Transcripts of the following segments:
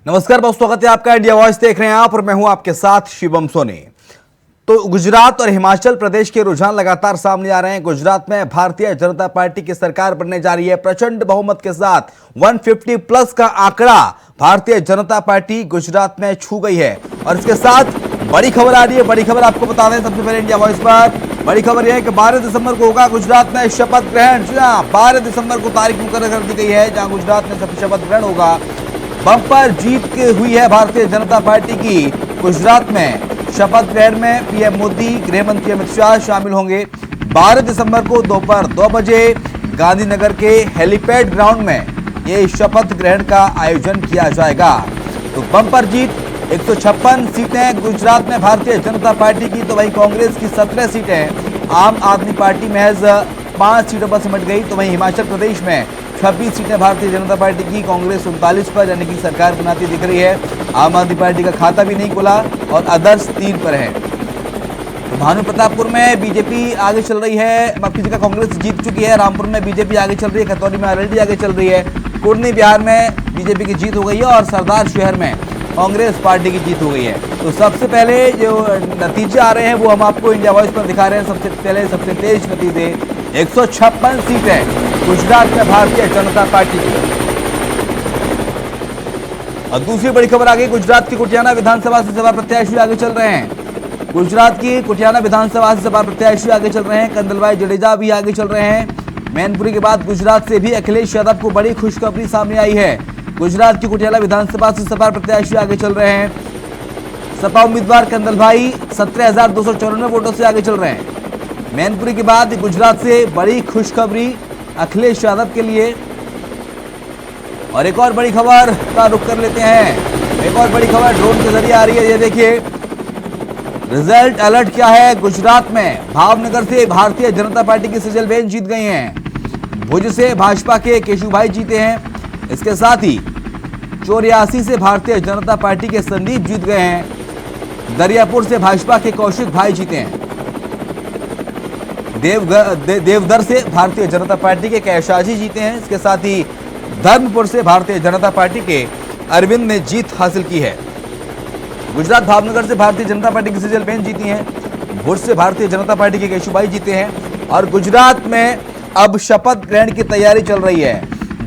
नमस्कार, बहुत स्वागत है आपका। इंडिया वॉइस देख रहे हैं आप और मैं हूं आपके साथ शिवम सोनी। तो गुजरात और हिमाचल प्रदेश के रुझान लगातार सामने आ रहे हैं। गुजरात में भारतीय जनता पार्टी की सरकार बनने जा रही है। प्रचंड बहुमत के साथ 150 प्लस का आंकड़ा भारतीय जनता पार्टी गुजरात में छू गई है। और इसके साथ बड़ी खबर आ रही है। बड़ी खबर आपको बता दें सबसे पहले इंडिया वॉइस पर। बड़ी खबर यह है कि 12 दिसंबर को होगा गुजरात में शपथ ग्रहण। 12 दिसंबर को तारीख मुकर्रर कर दी गई है जहां गुजरात में शपथ ग्रहण होगा। बम्पर जीत के हुई है भारतीय जनता पार्टी की। गुजरात में शपथ ग्रहण में पीएम मोदी, गृह मंत्री अमित शाह शामिल होंगे। 12 दिसंबर को दोपहर 2 बजे गांधीनगर के हेलीपैड ग्राउंड में ये शपथ ग्रहण का आयोजन किया जाएगा। तो बम्पर जीत, 156 सीटें गुजरात में भारतीय जनता पार्टी की, तो वहीं कांग्रेस की 17 सीटें। आम आदमी पार्टी महज 5 सीटों पर सिमट गई। तो वहीं हिमाचल प्रदेश में 26 सीटें भारतीय जनता पार्टी की, कांग्रेस 39 पर, यानी कि सरकार बनाती दिख रही है। आम आदमी पार्टी का खाता भी नहीं खुला और अदर्स 3 पर है। तो भानु प्रतापपुर में बीजेपी आगे चल रही है, बाकी जगह कांग्रेस जीत चुकी है। रामपुर में बीजेपी आगे चल रही है, खतौनी में आरएलडी आगे चल रही है, कुर्नी बिहार में बीजेपी की जीत हो गई है और सरदार शहर में कांग्रेस पार्टी की जीत हो गई है। तो सबसे पहले जो नतीजे आ रहे हैं वो हम आपको इंडिया वॉइस पर दिखा रहे हैं। सबसे पहले सबसे तेज नतीजे, 156 सीटें गुजरात में भारतीय जनता पार्टी की। और दूसरी बड़ी खबर आ गई, गुजरात की कुटियाना विधानसभा से सपा प्रत्याशी आगे चल रहे हैं। गुजरात की कुटियाना विधानसभा से सपा प्रत्याशी आगे चल रहे हैं। कंदलभाई जडेजा भी आगे चल रहे हैं। मैनपुरी के बाद गुजरात से भी अखिलेश यादव को बड़ी खुशखबरी सामने आई है। गुजरात की कुटियाना विधानसभा से सपा प्रत्याशी आगे चल रहे हैं। सपा उम्मीदवार कंदलभाई 17,294 वोटों से आगे चल रहे हैं। मैनपुरी के बाद गुजरात से बड़ी खुशखबरी अखिलेश यादव के लिए। और एक और बड़ी खबर का रुख कर लेते हैं। एक और बड़ी खबर ड्रोन के जरिए आ रही है। ये देखिए रिजल्ट अलर्ट क्या है। गुजरात में भावनगर से भारतीय जनता पार्टी की सजलबेन जीत गई हैं। भुज से भाजपा के केशुभाई जीते हैं। इसके साथ ही 84 से भारतीय जनता पार्टी के संदीप जीत गए हैं। दरियापुर से भाजपा के कौशिक भाई जीते हैं। देवधर से भारतीय जनता पार्टी के कैशाजी जीते हैं। इसके साथ ही धर्मपुर से भारतीय जनता पार्टी के अरविंद ने जीत हासिल की है। गुजरात भावनगर से भारतीय जनता पार्टी की सजलबेन जीती हैं। भुज से भारतीय जनता पार्टी के केशुभाई जीते हैं। और गुजरात में अब शपथ ग्रहण की तैयारी चल रही है।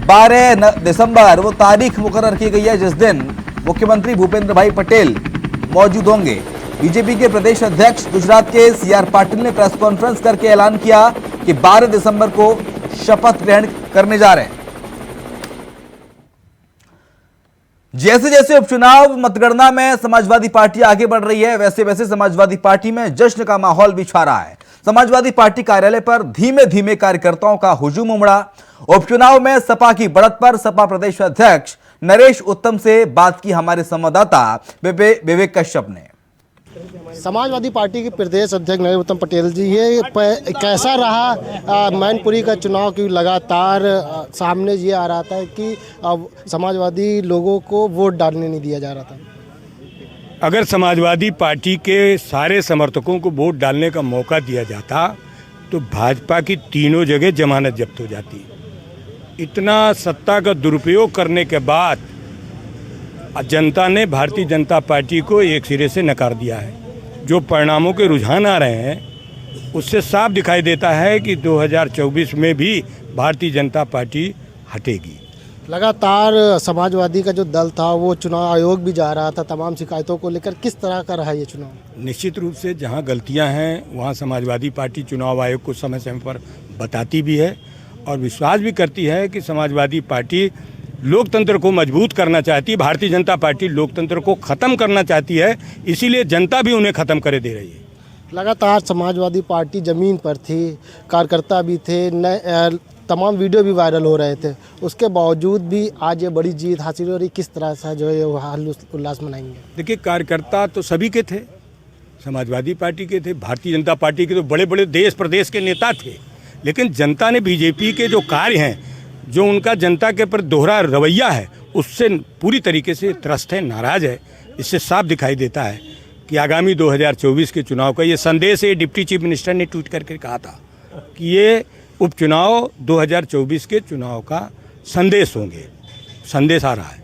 12 दिसंबर वो तारीख मुकर्रर की गई है जिस दिन मुख्यमंत्री भूपेंद्र भाई पटेल मौजूद होंगे। बीजेपी के प्रदेश अध्यक्ष गुजरात के सीआर पाटिल ने प्रेस कॉन्फ्रेंस करके ऐलान किया कि 12 दिसंबर को शपथ ग्रहण करने जा रहे हैं। जैसे जैसे उपचुनाव मतगणना में समाजवादी पार्टी आगे बढ़ रही है, वैसे वैसे समाजवादी पार्टी में जश्न का माहौल भी छा रहा है। समाजवादी पार्टी कार्यालय पर धीमे धीमे कार्यकर्ताओं का हुजूम उमड़ा। उपचुनाव में सपा की बढ़त पर सपा प्रदेश अध्यक्ष नरेश उत्तम से बात की हमारे संवाददाता विवेक कश्यप ने। समाजवादी पार्टी के प्रदेश अध्यक्ष नरेश उत्तम पटेल जी, ये कैसा रहा मैनपुरी का चुनाव की लगातार सामने ये आ रहा था कि अब समाजवादी लोगों को वोट डालने नहीं दिया जा रहा था। अगर समाजवादी पार्टी के सारे समर्थकों को वोट डालने का मौका दिया जाता तो भाजपा की तीनों जगह जमानत जब्त हो जाती। इतना सत्ता का दुरुपयोग करने के बाद जनता ने भारतीय जनता पार्टी को एक सिरे से नकार दिया है। जो परिणामों के रुझान आ रहे हैं उससे साफ दिखाई देता है कि 2024 में भी भारतीय जनता पार्टी हटेगी। लगातार समाजवादी का जो दल था वो चुनाव आयोग भी जा रहा था तमाम शिकायतों को लेकर। किस तरह का रहा ये चुनाव? निश्चित रूप से जहां गलतियां हैं वहां समाजवादी पार्टी चुनाव आयोग को समय समय पर बताती भी है और विश्वास भी करती है कि समाजवादी पार्टी लोकतंत्र को मजबूत करना चाहती है। भारतीय जनता पार्टी लोकतंत्र को ख़त्म करना चाहती है, इसीलिए जनता भी उन्हें ख़त्म करे दे रही है। लगातार समाजवादी पार्टी ज़मीन पर थी, कार्यकर्ता भी थे, तमाम वीडियो भी वायरल हो रहे थे, उसके बावजूद भी आज ये बड़ी जीत हासिल हो रही। किस तरह से जो है वो उल्लास मनाएंगे? देखिए, कार्यकर्ता तो सभी के थे, समाजवादी पार्टी के थे, भारतीय जनता पार्टी के तो बड़े बड़े देश प्रदेश के नेता थे, लेकिन जनता ने बीजेपी के जो कार्य हैं, जो उनका जनता के पर दोहरा रवैया है, उससे पूरी तरीके से त्रस्त है, नाराज़ है। इससे साफ दिखाई देता है कि आगामी 2024 के चुनाव का ये संदेश है। डिप्टी चीफ मिनिस्टर ने ट्वीट करके कहा था कि ये उपचुनाव 2024 के चुनाव का संदेश होंगे। संदेश आ रहा है।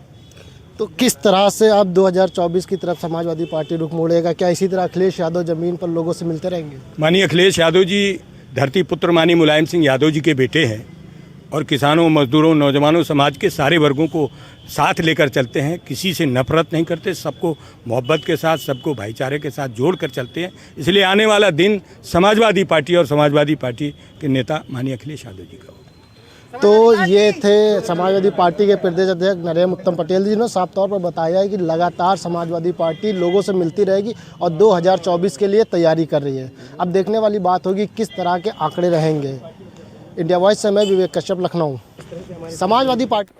तो किस तरह से अब 2024 की तरफ समाजवादी पार्टी रुख मोड़ेगा? क्या इसी तरह अखिलेश यादव जमीन पर लोगों से मिलते रहेंगे? माननीय अखिलेश यादव जी धरती पुत्र माननीय मुलायम सिंह यादव जी के बेटे हैं और किसानों, मजदूरों, नौजवानों, समाज के सारे वर्गों को साथ लेकर चलते हैं। किसी से नफरत नहीं करते, सबको मोहब्बत के साथ, सबको भाईचारे के साथ जोड़ कर चलते हैं। इसलिए आने वाला दिन समाजवादी पार्टी और समाजवादी पार्टी के नेता माननीय अखिलेश यादव जी का होगा। तो ये थे समाजवादी पार्टी के प्रदेश अध्यक्ष नरेंद्र उत्तम पटेल जी, जिन्होंने साफ तौर पर बताया है कि लगातार समाजवादी पार्टी लोगों से मिलती रहेगी और 2024 के लिए तैयारी कर रही है। अब देखने वाली बात होगी किस तरह के आंकड़े रहेंगे। इंडिया वॉइस से मैं विवेक कश्यप, लखनऊ। समाजवादी पार्टी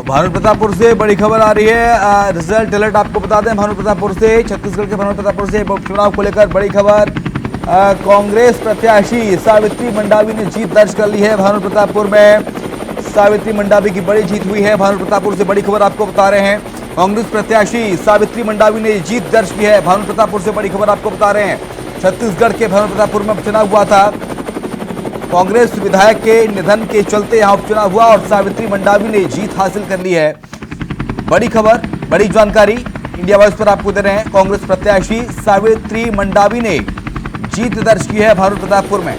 भानु प्रतापपुर से बड़ी खबर आ रही है। रिजल्ट अलर्ट आपको बता दें, भानु प्रतापपुर से, छत्तीसगढ़ के भानु प्रतापपुर से उपचुनाव को लेकर बड़ी खबर। कांग्रेस प्रत्याशी सावित्री मंडावी ने जीत दर्ज कर ली है। भानु प्रतापपुर में सावित्री मंडावी की बड़ी जीत हुई है। भानु प्रतापपुर से बड़ी खबर आपको बता रहे हैं। कांग्रेस प्रत्याशी सावित्री मंडावी ने जीत दर्ज की है। भानु प्रतापपुर से बड़ी खबर आपको बता रहे हैं। छत्तीसगढ़ के भानु प्रतापपुर में उपचुनाव हुआ था। कांग्रेस विधायक के निधन के चलते यहां उपचुनाव हुआ और सावित्री मंडावी ने जीत हासिल कर ली है। बड़ी खबर, बड़ी जानकारी इंडिया वॉइस पर आपको दे रहे हैं। कांग्रेस प्रत्याशी सावित्री मंडावी ने जीत दर्ज की है भानु प्रतापपुर में।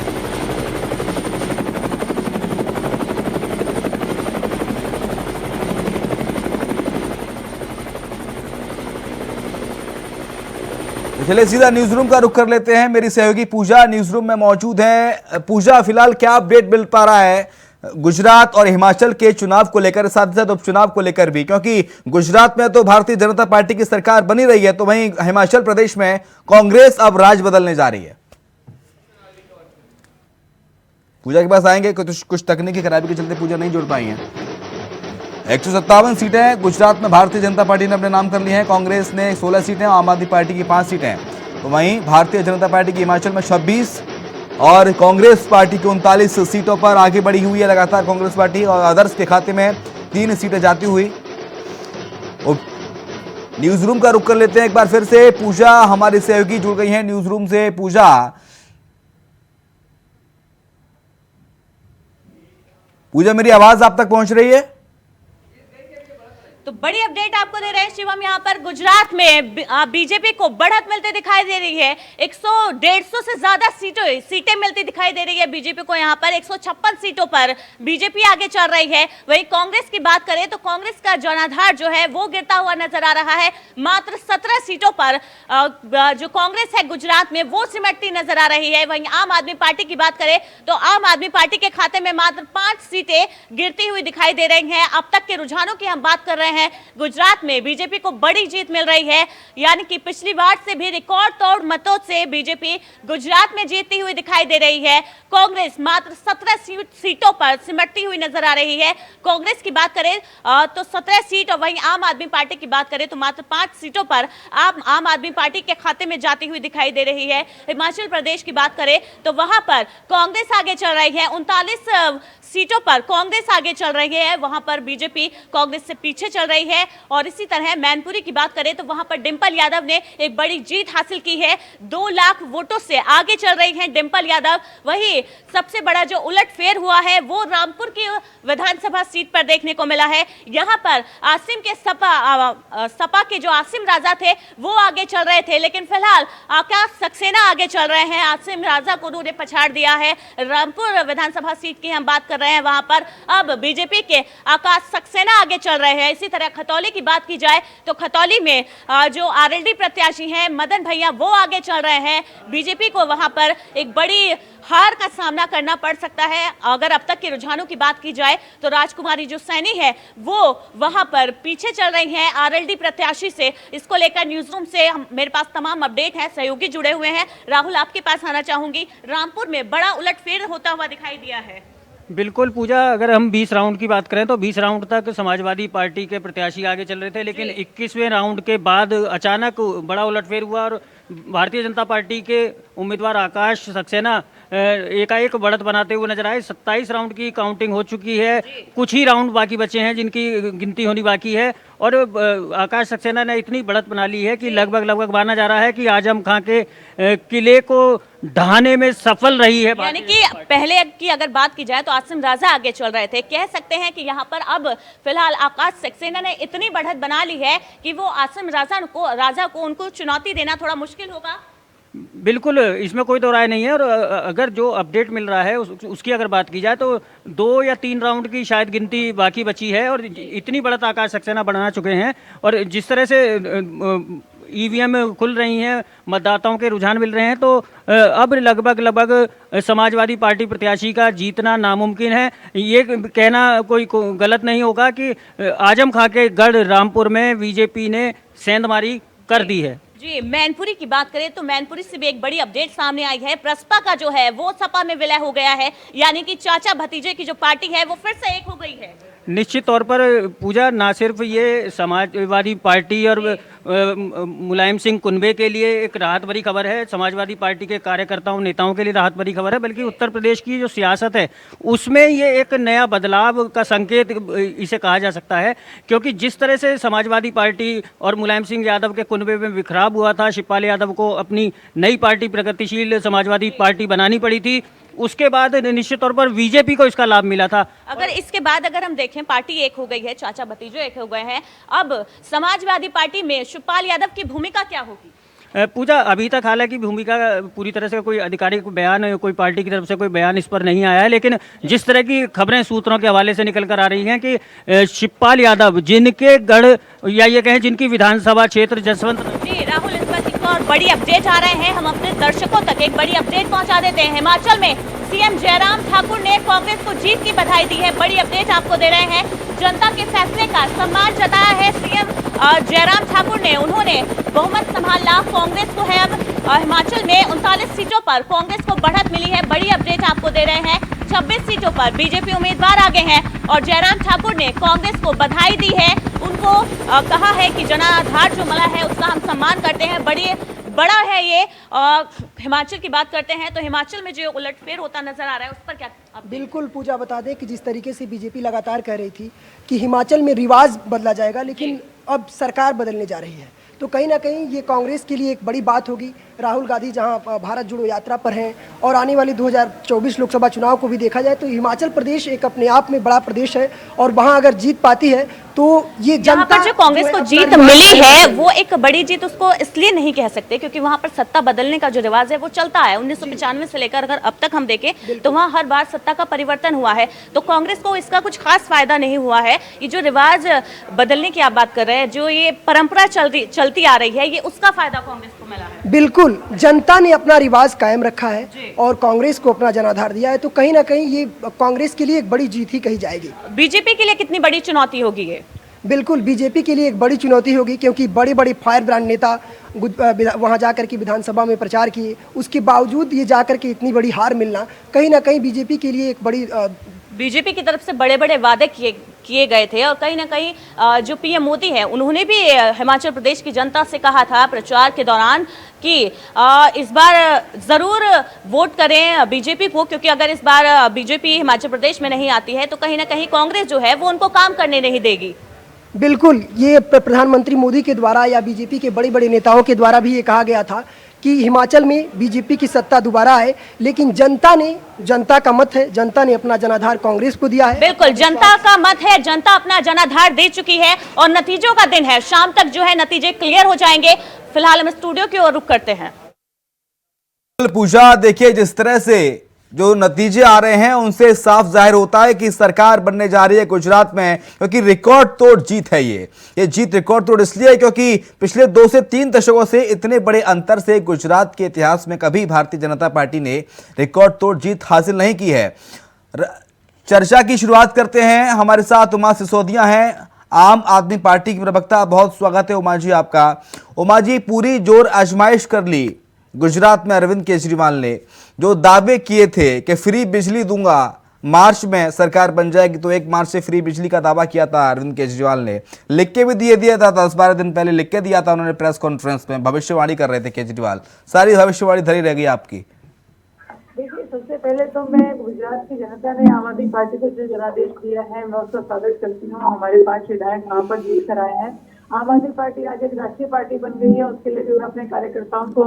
चलिए सीधा न्यूज रूम का रुख कर लेते हैं। मेरी सहयोगी पूजा न्यूज रूम में मौजूद है। पूजा, फिलहाल क्या अपडेट मिल पा रहा है गुजरात और हिमाचल के चुनाव को लेकर, साथ ही साथ उपचुनाव को लेकर भी? क्योंकि गुजरात में तो भारतीय जनता पार्टी की सरकार बनी रही है, तो वहीं हिमाचल प्रदेश में कांग्रेस अब राज बदलने जा रही है। पूजा के पास आएंगे, कुछ तकनीकी खराबी के चलते पूजा नहीं जुड़ पाई हैं। 157 सीटें गुजरात में भारतीय जनता पार्टी ने अपने नाम कर ली हैं। कांग्रेस ने 16 सीटें, आम आदमी पार्टी की 5 सीटें। तो वहीं भारतीय जनता पार्टी की हिमाचल में 26 और कांग्रेस पार्टी की 39 सीटों पर आगे बढ़ी हुई है लगातार कांग्रेस पार्टी। और अदर्स के खाते में 3 सीटें जाती हुई। न्यूज रूम का रुख कर लेते हैं एक बार फिर से। पूजा हमारी सहयोगी जुड़ गई हैं न्यूज रूम से। पूजा, मेरी आवाज आप तक पहुंच रही है? तो बड़ी अपडेट आपको दे रहे हैं शिवम। यहाँ पर गुजरात में बीजेपी को बढ़त मिलती दिखाई दे रही है। 100-150 से ज्यादा सीटें मिलती दिखाई दे रही है बीजेपी को। यहाँ पर 156 सीटों पर बीजेपी आगे चल रही है। वहीं कांग्रेस की बात करें तो कांग्रेस का जनाधार जो है वो गिरता हुआ नजर आ रहा है। मात्र 17 सीटों पर जो कांग्रेस है गुजरात में वो सिमटती नजर आ रही है। वहीं आम आदमी पार्टी की बात करें तो आम आदमी पार्टी के खाते में मात्र 5 सीटें गिरती हुई दिखाई दे रही हैं। अब तक के रुझानों की हम बात कर रहे हैं। गुजरात में बीजेपी को बड़ी जीत मिल रही है, यानी कि पिछली बार से भी रिकॉर्ड तोड़ मतों से बीजेपी गुजरात में जीतती हुई दिखाई दे रही है। कांग्रेस मात्र 17 सीटों पर सिमटती हुई नजर आ रही है। कांग्रेस की बात करें तो 17 सीट और वहीं आम आदमी पार्टी की बात करें तो मात्र 5 सीटों पर आम आदमी पार्टी के खाते में जाती हुई दिखाई दे रही है। हिमाचल प्रदेश की बात करें तो वहां पर कांग्रेस आगे चल रही है। 39 सीटों पर कांग्रेस आगे चल रही है, वहां पर बीजेपी कांग्रेस से पीछे चल रही है। और इसी तरह मैनपुरी की बात करें तो वहां पर डिंपल यादव ने एक बड़ी जीत हासिल की है। 2 लाख वोटों से आगे चल रही हैं डिंपल यादव। वहीं सबसे बड़ा जो उलटफेर हुआ है वो रामपुर की विधानसभा सीट पर देखने को मिला है। यहां पर आसिम के सपा के जो आसिम राजा थे वो आगे चल रहे थे, लेकिन फिलहाल आकाश सक्सेना आगे चल रहे हैं। आसिम राजा को उन्होंने पछाड़ दिया है। रामपुर विधानसभा सीट की हम बात कर रहे हैं, वहां पर अब बीजेपी के आकाश सक्सेना आगे चल रहे हैं। इसी तरह खतौली की बात की जाए तो खतौली में जो आरएलडी प्रत्याशी हैं मदन भैया वो आगे चल रहे हैं। बीजेपी को वहां पर एक बड़ी हार का सामना करना पड़ सकता है। अगर अब तक के रुझानों की बात की जाए तो राजकुमारी जो सैनी है वो वहां पर पीछे चल रही हैं आरएलडी प्रत्याशी से। इसको लेकर न्यूज रूम से मेरे पास तमाम अपडेट है, सहयोगी जुड़े हुए हैं। राहुल, आपके पास आना चाहूंगी। रामपुर में बड़ा उलटफेर होता हुआ दिखाई दिया है। बिल्कुल पूजा, अगर हम 20 राउंड की बात करें तो 20 राउंड तक समाजवादी पार्टी के प्रत्याशी आगे चल रहे थे, लेकिन 21वें राउंड के बाद अचानक बड़ा उलटफेर हुआ और भारतीय जनता पार्टी के उम्मीदवार आकाश सक्सेना एकाएक बढ़त बनाते हुए नजर आए। 27 राउंड की काउंटिंग हो चुकी है, कुछ ही राउंड बाकी बचे हैं जिनकी गिनती होनी बाकी है और आकाश सक्सेना ने इतनी बढ़त बना ली है कि लगभग माना जा रहा है कि आजम खां के किले को ढहाने में सफल रही है। यानी कि पहले की अगर बात की जाए तो आसिम राजा आगे चल रहे थे, कह सकते हैं कि यहाँ पर अब फिलहाल आकाश सक्सेना ने इतनी बढ़त बना ली है कि वो आसिम राजा को उनको चुनौती देना थोड़ा मुश्किल होगा। बिल्कुल, इसमें कोई दो राय नहीं है। और अगर जो अपडेट मिल रहा है उसकी अगर बात की जाए तो 2 या 3 राउंड की शायद गिनती बाकी बची है और इतनी बढ़त आकाश सक्सेना बढ़ा चुके हैं। और जिस तरह से ईवीएम खुल रही हैं, मतदाताओं के रुझान मिल रहे हैं, तो अब लगभग समाजवादी पार्टी प्रत्याशी का जीतना नामुमकिन है। ये कहना कोई गलत नहीं होगा कि आजम खां के गढ़ रामपुर में बीजेपी ने सेंधमारी कर दी है। जी, मैनपुरी की बात करें तो मैनपुरी से भी एक बड़ी अपडेट सामने आई है। प्रसपा का जो है वो सपा में विलय हो गया है, यानी कि चाचा भतीजे की जो पार्टी है वो फिर से एक हो गई है। निश्चित तौर पर पूजा, ना सिर्फ ये समाजवादी पार्टी और मुलायम सिंह कुनबे के लिए एक राहत भरी खबर है, समाजवादी पार्टी के कार्यकर्ताओं नेताओं के लिए राहत भरी खबर है, बल्कि उत्तर प्रदेश की जो सियासत है उसमें ये एक नया बदलाव का संकेत इसे कहा जा सकता है। क्योंकि जिस तरह से समाजवादी पार्टी और मुलायम सिंह यादव के कुनबे में बिखराव हुआ था, शिवपाल यादव को अपनी नई पार्टी प्रगतिशील समाजवादी पार्टी बनानी पड़ी थी, उसके बाद निश्चित तौर पर बीजेपी को इसका लाभ मिला था। अगर इसके बाद अगर हम देखें, पार्टी एक हो गई है, चाचा भतीजे एक हो गए हैं, अब समाजवादी पार्टी में शिवपाल यादव की भूमिका क्या होगी? पूजा, अभी तक हालांकि भूमिका पूरी तरह से कोई आधिकारिक बयान, कोई पार्टी की तरफ से कोई बयान इस पर नहीं आया है, लेकिन जिस तरह की खबरें सूत्रों के हवाले से निकल कर आ रही हैं कि शिवपाल यादव जिनके गढ़ या ये कहें जिनकी विधानसभा क्षेत्र जसवंत। जी राहुल, इस पर एक और बड़ी अपडेट आ रहे हैं, हम अपने दर्शकों तक एक बड़ी अपडेट पहुंचा देते हैं। हिमाचल में सीएम जयराम ठाकुर ने कांग्रेस को जीत की बधाई दी है। बड़ी अपडेट आपको दे रहे हैं, जनता के फैसले का सम्मान जताया है सीएम जयराम ठाकुर ने। उन्होंने बहुमत संभाला, कांग्रेस को है अब हिमाचल में 39 सीटों पर कांग्रेस को बढ़त मिली है। बड़ी अपडेट आपको दे रहे हैं, 26 सीटों पर बीजेपी उम्मीदवार आगे हैं और जयराम ठाकुर ने कांग्रेस को बधाई दी है। उनको कहा है कि जनाधार जो मिला है उसका हम सम्मान करते हैं। बड़ा है ये। हिमाचल की बात करते हैं तो हिमाचल में जो उलटफेर होता नजर आ रहा है उस पर क्या आप? बिल्कुल पूजा, बता दें कि जिस तरीके से बीजेपी लगातार कह रही थी कि हिमाचल में रिवाज बदला जाएगा, लेकिन अब सरकार बदलने जा रही है, तो कहीं ना कहीं ये कांग्रेस के लिए एक बड़ी बात होगी। राहुल गांधी जहां भारत जोड़ो यात्रा पर हैं और आने वाली 2024 लोकसभा चुनाव को भी देखा जाए तो हिमाचल प्रदेश एक अपने आप में बड़ा प्रदेश है और वहां अगर जीत पाती है तो ये जहां पर जो कांग्रेस को जीत मिली है वो एक बड़ी जीत उसको इसलिए नहीं कह सकते क्योंकि वहां पर सत्ता बदलने का जो रिवाज है वो चलता है। 1995 से लेकर अगर अब तक हम देखें तो वहां हर बार सत्ता का परिवर्तन हुआ है, तो कांग्रेस को इसका कुछ खास फायदा नहीं हुआ है। ये जो रिवाज बदलने की आप बात कर रहे हैं, जो ये परंपरा चलती आ रही है, ये उसका फायदा कांग्रेस को मिला है। बिल्कुल, जनता ने अपना रिवाज कायम रखा है और कांग्रेस को अपना जनाधार दिया है, तो कहीं ना कहीं ये कांग्रेस के लिए एक बड़ी जीत ही कही जाएगी। बीजेपी के लिए कितनी बड़ी चुनौती होगी ये? बिल्कुल, बीजेपी के लिए एक बड़ी चुनौती होगी क्योंकि बड़ी बड़ी फायर ब्रांड नेता वहां जाकर के विधानसभा में प्रचार किए, उसके बावजूद ये जाकर के इतनी बड़ी हार मिलना कहीं ना कहीं बीजेपी के लिए एक बड़ी बीजेपी की तरफ से बड़े बड़े वादे किए गए थे और कहीं ना कहीं जो पीएम मोदी है उन्होंने भी हिमाचल प्रदेश की जनता से कहा था प्रचार के दौरान कि इस बार ज़रूर वोट करें बीजेपी को, क्योंकि अगर इस बार बीजेपी हिमाचल प्रदेश में नहीं आती है तो कहीं ना कहीं कांग्रेस जो है वो उनको काम करने नहीं देगी। बिल्कुल, ये प्रधानमंत्री मोदी के द्वारा या बीजेपी के बड़े बड़े नेताओं के द्वारा भी ये कहा गया था कि हिमाचल में बीजेपी की सत्ता दोबारा आए, लेकिन जनता का मत है, जनता ने अपना जनाधार कांग्रेस को दिया है। बिल्कुल, जनता का मत है, जनता अपना जनाधार दे चुकी है और नतीजों का दिन है। शाम तक जो है नतीजे क्लियर हो जाएंगे। फिलहाल हम स्टूडियो की ओर रुख करते हैं। पूजा, देखिए जिस तरह से जो नतीजे आ रहे हैं उनसे साफ जाहिर होता है कि सरकार बनने जा रही है गुजरात में, क्योंकि रिकॉर्ड तोड़ जीत है। ये जीत रिकॉर्ड तोड़ इसलिए है क्योंकि पिछले 2 से 3 दशकों से इतने बड़े अंतर से गुजरात के इतिहास में कभी भारतीय जनता पार्टी ने रिकॉर्ड तोड़ जीत हासिल नहीं की है। चर्चा की शुरुआत करते हैं। हमारे साथ उमा सिसोदिया हैं, आम आदमी पार्टी की प्रवक्ता। बहुत स्वागत है उमा जी आपका। उमा जी, पूरी जोर आजमाइश कर ली गुजरात में अरविंद केजरीवाल ने, जो दावे किए थे कि फ्री बिजली दूंगा, मार्च में सरकार बन जाएगी, तो 1 मार्च से फ्री बिजली का दावा किया था अरविंद केजरीवाल ने, लिख के भी दिया था 10-12 दिन पहले लिख के दिया था उन्होंने प्रेस कॉन्फ्रेंस में, भविष्यवाणी कर रहे थे केजरीवाल। सारी भविष्यवाणी धरी रह गई आपकी। देखिए, सबसे पहले तो मैं गुजरात की जनता ने आम आदमी पार्टी को जो जनादेश दिया है मैं उसका स्वागत करती हूँ। हमारे 5 विधायक वहाँ पर जीत कर आए हैं। आम आदमी पार्टी आज एक राष्ट्रीय पार्टी बन गई है, उसके लिए भी मैं अपने कार्यकर्ताओं को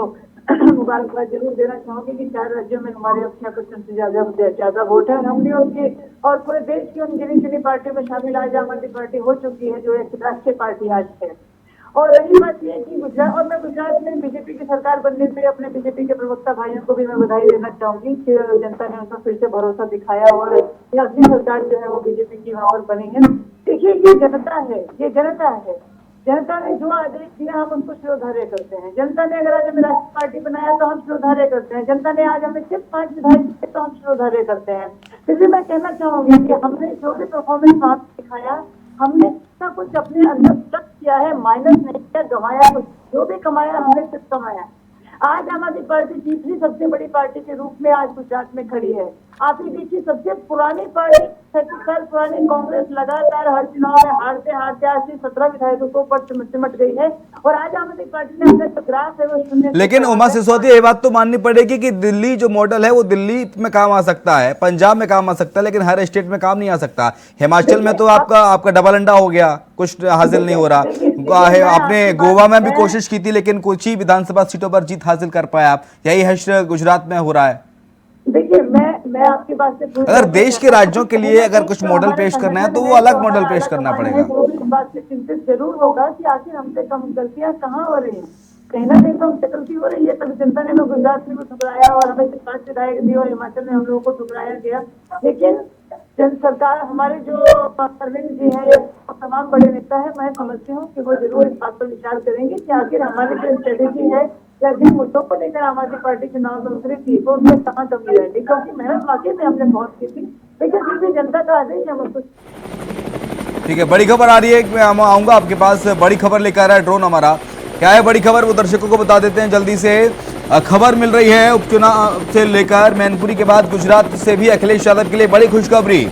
मुबारकबाद जरूर देना चाहूंगी कि 4 राज्यों में हमारे 68% से ज्यादा वोट है। हमने उनके और पूरे देश की उन गिनी चुनी पार्टियों में शामिल आज आम आदमी पार्टी हो चुकी है, जो एक राष्ट्रीय पार्टी आज है। और रही बात यह कि गुजरात, और मैं गुजरात में बीजेपी की सरकार बनने पे अपने बीजेपी के प्रवक्ता भाइयों को भी मैं बधाई देना चाहूंगी कि जनता ने उनको फिर से भरोसा दिखाया और ये असली सरकार जो है वो बीजेपी की वहां पर बनी है। देखिए, ये जनता है, ये जनता है। जनता ने जो आदेश दिया हम उनको शिरोधार्य करते हैं। जनता ने अगर आज हमें राष्ट्रीय पार्टी बनाया तो हम शिरोधार्य करते हैं। जनता ने आज हमें सिर्फ 5 विधायक दिए तो हम शिरोधार्य करते हैं। इसलिए मैं कहना चाहूंगी कि हमने जो भी परफॉर्मेंस वहां दिखाया, हमने सब कुछ अपने अंदर प्लस किया है, माइनस नहीं किया, गंवाया कुछ। जो भी कमाया हमने सिर्फ कमाया। आज आम आदमी पार्टी तीसरी सबसे बड़ी पार्टी के रूप में आज गुजरात में खड़ी है। आप ही देखिए, सबसे पुरानी पार्टी 36 साल पुरानी कांग्रेस लगातार हर चुनाव में हारते हारते आज 17 विधायकों को ऊपर सिमट गई है और आज आम आदमी पार्टी ने अपने जो ग्राफ है वो शून्य। लेकिन उमा सिसोदिया, ये बात तो माननी पड़ेगी कि दिल्ली जो मॉडल है वो दिल्ली में काम आ सकता है, पंजाब में काम आ सकता है, लेकिन हर स्टेट में काम नहीं आ सकता। हिमाचल में तो आपका डबल अंडा हो गया, कुछ हासिल नहीं हो रहा है। आपने गोवा में भी कोशिश की थी लेकिन कुछ ही विधानसभा सीटों पर जीत हासिल कर पाया आप। यही हश्र गुजरात में हो रहा है। देखिए, मैं आपकी बात से अगर देश के राज्यों के लिए अगर कुछ मॉडल पेश करना है तो वो अलग मॉडल पेश करना पड़ेगा। वो भी इस बात से चिंतित जरूर होगा कि आखिर हमसे कम गलतियां कहाँ हो रही हैं। कहीं ना कहीं तो हमसे गलती हो रही है। तभी जनता ने हमें गुजरात में ठुकराया और हमें 5 विधायक दिए और हिमाचल में हम लोगों को ठुकराया गया। लेकिन जन सरकार हमारे जो अरविंद जी हैं, तमाम बड़े नेता है, मैं समझती हूँ कि वो जरूर इस बात पर विचार करेंगे कि आखिर हमारी जो स्ट्रेटेजी है या जिन मुद्दों को लेकर आम आदमी पार्टी चुनाव में उतरी थी वो उसमें कहाँ कमी रहेगी। क्योंकि मेहनत वाकई में हमने बहुत की थी, लेकिन फिर भी जनता का आदेश है वो कुछ। ठीक है, बड़ी खबर आ रही है। मैं आऊंगा आपके पास। बड़ी खबर लेकर आ रहा है ड्रोन हमारा। क्या है बड़ी खबर, वो दर्शकों को बता देते हैं जल्दी से। खबर मिल रही है उपचुनाव से लेकर मैनपुरी के बाद गुजरात से भी अखिलेश यादव के लिए बड़ी खुशखबरी।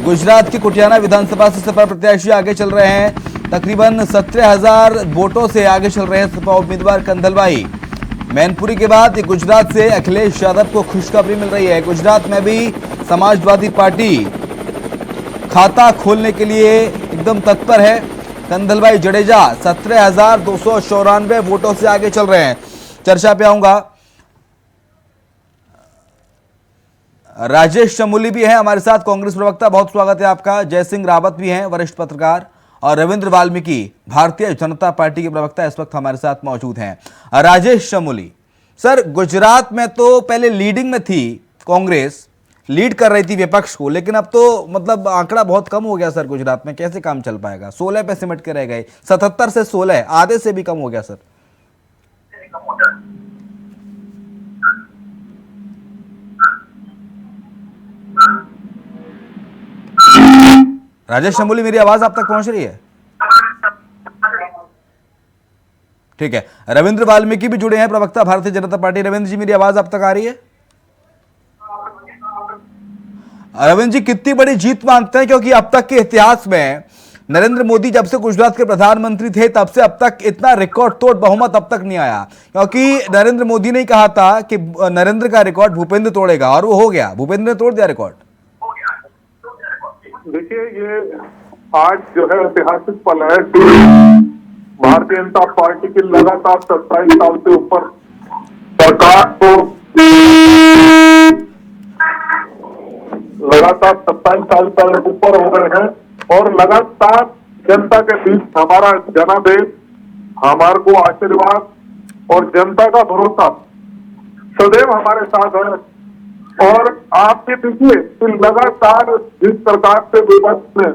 गुजरात की कुटियाना विधानसभा से सपा प्रत्याशी आगे चल रहे हैं। तकरीबन 17,000 वोटों से आगे चल रहे हैं सपा उम्मीदवार कंधलवाई। मैनपुरी के बाद गुजरात से अखिलेश यादव को खुशखबरी मिल रही है। गुजरात में भी समाजवादी पार्टी खाता खोलने के लिए एकदम तत्पर है। कंधलवाई जडेजा 17,294 वोटों से आगे चल रहे हैं। चर्चा पे आऊंगा। राजेश चमोली भी है हमारे साथ, कांग्रेस प्रवक्ता। बहुत स्वागत है आपका। जयसिंह रावत भी हैं, वरिष्ठ पत्रकार। और रविंद्र वाल्मीकि, भारतीय जनता पार्टी के प्रवक्ता, इस वक्त हमारे साथ मौजूद हैं। राजेश चमोली सर, गुजरात में तो पहले लीडिंग में थी कांग्रेस, लीड कर रही थी विपक्ष को, लेकिन अब तो मतलब आंकड़ा बहुत कम हो गया सर। गुजरात में कैसे काम चल पाएगा? 16 पे सिमट के रह गए। 77 से 16, आधे से भी कम हो गया सर। राजेश चमोली, मेरी आवाज आप तक पहुंच रही है? ठीक है। रविंद्र वाल्मीकि भी जुड़े हैं, प्रवक्ता भारतीय जनता पार्टी। रविंद्र जी, मेरी आवाज आप तक आ रही है? रविंद्र जी, कितनी बड़ी जीत मानते हैं? क्योंकि अब तक के इतिहास में नरेंद्र मोदी जब से गुजरात के प्रधानमंत्री थे तब से अब तक इतना रिकॉर्ड तोड़ बहुमत अब तक नहीं आया। क्योंकि नरेंद्र मोदी ने कहा था कि नरेंद्र का रिकॉर्ड भूपेंद्र तोड़ेगा, और वो हो गया। भूपेंद्र ने तोड़ दिया रिकॉर्ड। देखिए, ये आज जो है ऐतिहासिक पल है कि भारतीय जनता पार्टी की लगातार 27 साल से ऊपर सरकार को लगातार 27 साल से ऊपर हो गए हैं और लगातार जनता के बीच हमारा जनादेश, हमारे को आशीर्वाद और जनता का भरोसा सदैव हमारे साथ है। और आप ये देखिए कि लगातार जिस प्रकार से विपक्ष में,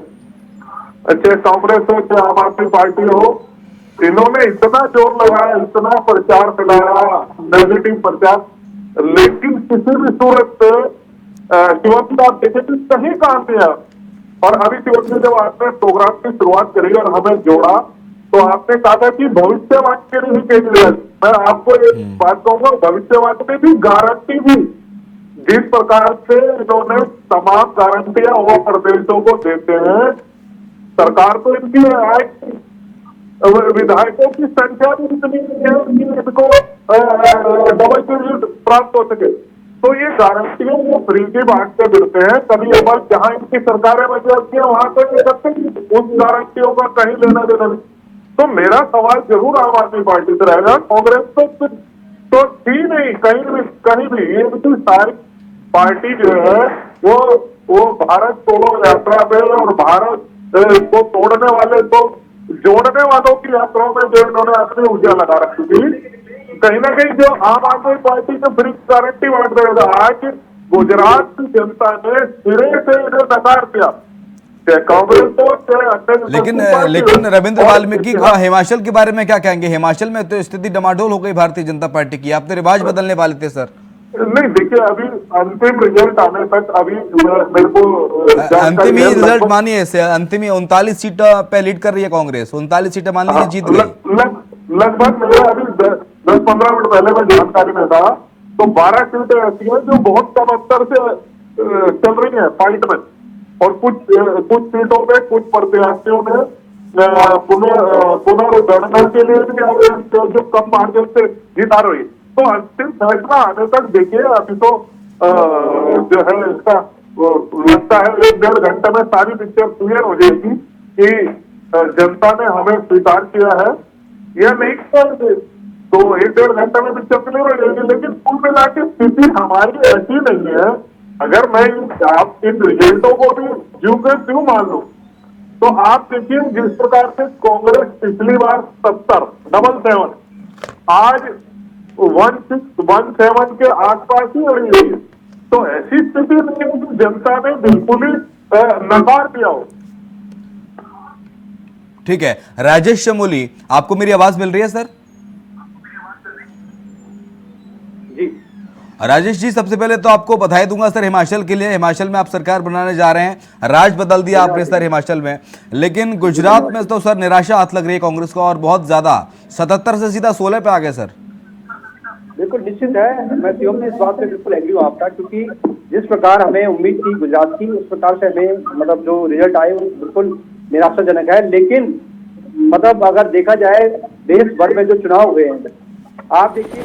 चाहे कांग्रेस हो चाहे आम आदमी पार्टी हो, इन्होंने इतना जोर लगाया, इतना प्रचार कराया, नेगेटिव प्रचार, लेकिन किसी भी सूरत से शिवम साहब देखे तो सही काम किया। और अभी शिवम ने जब आपने प्रोग्राम की शुरुआत करी और हमें जोड़ा तो आपने कहा था कि भविष्यवाद के लिए केजरीवाल, मैं आपको एक बात कहूंगा, भविष्यवाद में भी गारंटी भी जिस प्रकार से इन्होंने तमाम गारंटियां वो प्रदेशों को देते हैं, सरकार तो इनकी आय विधायकों की संख्या भी इतनी है कि इनको डबल डिजिट प्राप्त हो सके। तो ये गारंटियों को फ्री की बांटते फिरते हैं। कभी अमल जहां इनकी सरकारें बच जाती है वहां तक ये करते हैं, उस गारंटियों का कहीं लेना देना नहीं। तो मेरा सवाल जरूर आम आदमी पार्टी से रहेगा, कांग्रेस तो थी नहीं कहीं भी ये तो सारी पार्टी जो है वो भारत छोड़ो यात्रा पे और भारत को तोड़ने वाले को जोड़ने वालों की यात्राओं में जो इन्होंने अपनी ऊर्जा लगा रखी थी, कहीं ना कहीं जो आम आदमी पार्टी को फ्री गारंटी बांट देगा। आज गुजरात की जनता ने सिरे से इन्हें नकार दिया, कांग्रेस तो लेकिन रविंद्र वाल्मीकि का हिमाचल के बारे में क्या कहेंगे? हिमाचल में तो स्थिति डमाडोल हो गई भारतीय जनता पार्टी की, आप तो रिवाज बदलने वाले थे सर। नहीं देखिए, अभी अंतिम रिजल्ट आने तक अभी मेरे को अंतिम ही रिजल्ट मानिए, अंतिम 39 सीट पे लीड कर रही है कांग्रेस, 39 सीटें मान लीजिए जीत गई। लगभग मेरे अभी 10-15 मिनट पहले मैं जानकारी में था, तो 12 सीटें ऐसी हैं जो बहुत कम अंतर से चल रही है फाइट में, और कुछ सीटों पे कुछ प्रत्याशियों ने पुनर्गणना के लिए जो कम मार्जिन से जीत आ रही। तो अंतिम फैसला आने तक देखिए, अभी तो जो है इसका लगता है 1-1.5 घंटे में सारी पिक्चर क्लियर हो जाएगी कि जनता ने हमें स्वीकार किया है या नहीं किया। तो 1-1.5 घंटे में पिक्चर क्लियर हो जाएगी, लेकिन कुल मिला के स्थिति हमारी ऐसी नहीं है। अगर मैं आप इन रिजल्टों को भी क्यों मान लूं, तो आप देखिए जिस प्रकार से कांग्रेस पिछली बार 77 आज 1617 के आसपास ही अड़ी हुई है। तो ऐसी स्थिति नहीं है कि जनता ने बिल्कुल ही नकार दिया हो। ठीक है, राजेश चमोली, आपको मेरी आवाज मिल रही है सर? राजेश जी, सबसे पहले तो आपको बधाई दूंगा सर हिमाचल के लिए। हिमाचल में आप सरकार बनाने जा रहे हैं, राज बदल दिया आपने सर हिमाचल में, लेकिन गुजरात में तो सर निराशा हाथ लग रही है कांग्रेस को, और बहुत ज्यादा 77 से सीधा 16 पे आ गए सर। बिल्कुल निश्चित है, मैं सीएम ने इस बात पे बिल्कुल एग्री हूँ आपका, क्योंकि जिस प्रकार हमें उम्मीद थी गुजरात की, उस प्रकार से हमें मतलब जो रिजल्ट आए वो बिल्कुल निराशाजनक है। लेकिन मतलब अगर देखा जाए देश भर में जो चुनाव हुए हैं, आप देखिए।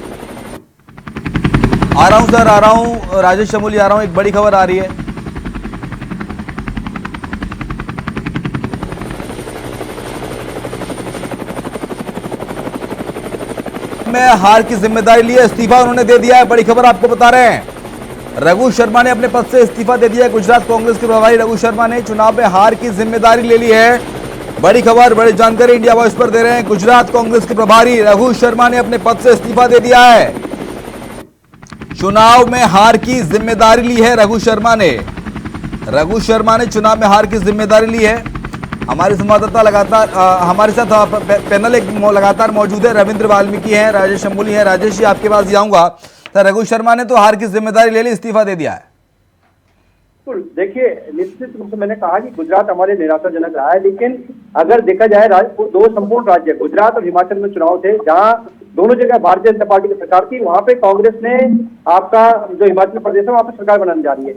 आ रहा हूं सर, आ रहा हूं राजेश चमोली, आ रहा हूं, एक बड़ी खबर आ रही है। में हार की जिम्मेदारी ली है, इस्तीफा उन्होंने दे दिया है, बड़ी खबर आपको बता रहे हैं। रघु शर्मा ने अपने पद से इस्तीफा दे दिया है। गुजरात कांग्रेस के प्रभारी रघु शर्मा ने चुनाव में हार की जिम्मेदारी ले ली है। बड़ी खबर, बड़ी जानकारी इंडिया वॉइस पर दे रहे हैं। गुजरात कांग्रेस के प्रभारी रघु शर्मा ने अपने पद से इस्तीफा दे दिया है। चुनाव में हार की जिम्मेदारी ली है रघु शर्मा ने। रघु शर्मा ने चुनाव में हार की जिम्मेदारी ली है। हमारे संवाददाता लगातार हमारे साथ पैनल एक लगातार मौजूद है। रविंद्र वाल्मीकि हैं, राजेश चमोली हैं। राजेश जी, आपके पास जाऊंगा। तो रघु शर्मा ने तो हार की जिम्मेदारी ले ली, इस्तीफा दे दिया है। देखिए, निश्चित रूप से मैंने कहा कि गुजरात हमारे निराशाजनक रहा है, लेकिन अगर देखा जाए दो संपूर्ण राज्य गुजरात और हिमाचल में चुनाव थे, जहां दोनों जगह भारतीय जनता पार्टी की सरकार थी, वहां पे कांग्रेस ने आपका जो हिमाचल प्रदेश है वहां पे सरकार बनाने जा रही है।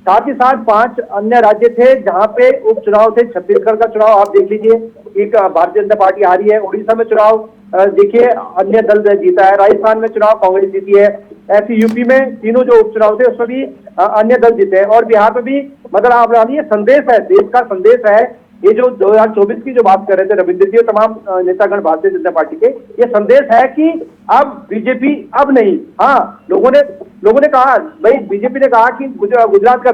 साथ ही साथ 5 अन्य राज्य थे जहां पे उपचुनाव थे। छत्तीसगढ़ का चुनाव आप देख लीजिए, एक भारतीय जनता पार्टी हारी है। उड़ीसा में चुनाव देखिए अन्य दल जीता है। राजस्थान में चुनाव कांग्रेस जीती है। ऐसी यूपी में तीनों जो उपचुनाव थे उसमें भी अन्य दल जीते हैं, और बिहार में भी मतलब आप ये संदेश है, देश का संदेश है। ये जो 2024 की जो बात कर रहे थे रविंद्र जी और तमाम नेतागण भारतीय जनता पार्टी के, ये संदेश है कि अब बीजेपी अब नहीं। हाँ, लोगों ने कहा भाई, बीजेपी ने कहा कि गुजरात के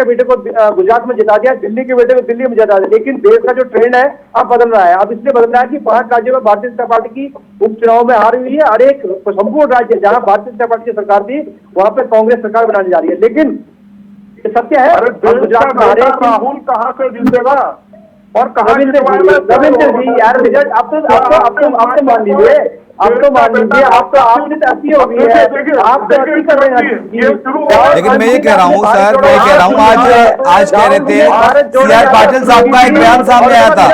बेटे को गुजरात में जिता दिया, दिल्ली के बेटे को दिल्ली में जिता दिया, लेकिन देश का जो ट्रेंड है अब बदल रहा है। अब इसलिए बदल रहा है कि 5 राज्यों में भारतीय जनता पार्टी की उपचुनाव में हार हुई है, और एक संपूर्ण राज्य जहां भारतीय जनता पार्टी की सरकार थी वहां पर कांग्रेस सरकार बनाने जा रही है। लेकिन सत्य है, गुजरात में राहुल कहाँ से जीतेगा और कहाँ रविंद्र जी यार, रिजल्ट आप तो मान लीजिए, आपने तो अच्छी हो गई है, आप तो अच्छी कर रहे हैं। लेकिन मैं ये कह रहा हूँ सर, मैं कह रहा हूँ आज कह रहे थे सीआर पाटिल साहब का एक बयान सामने आया था।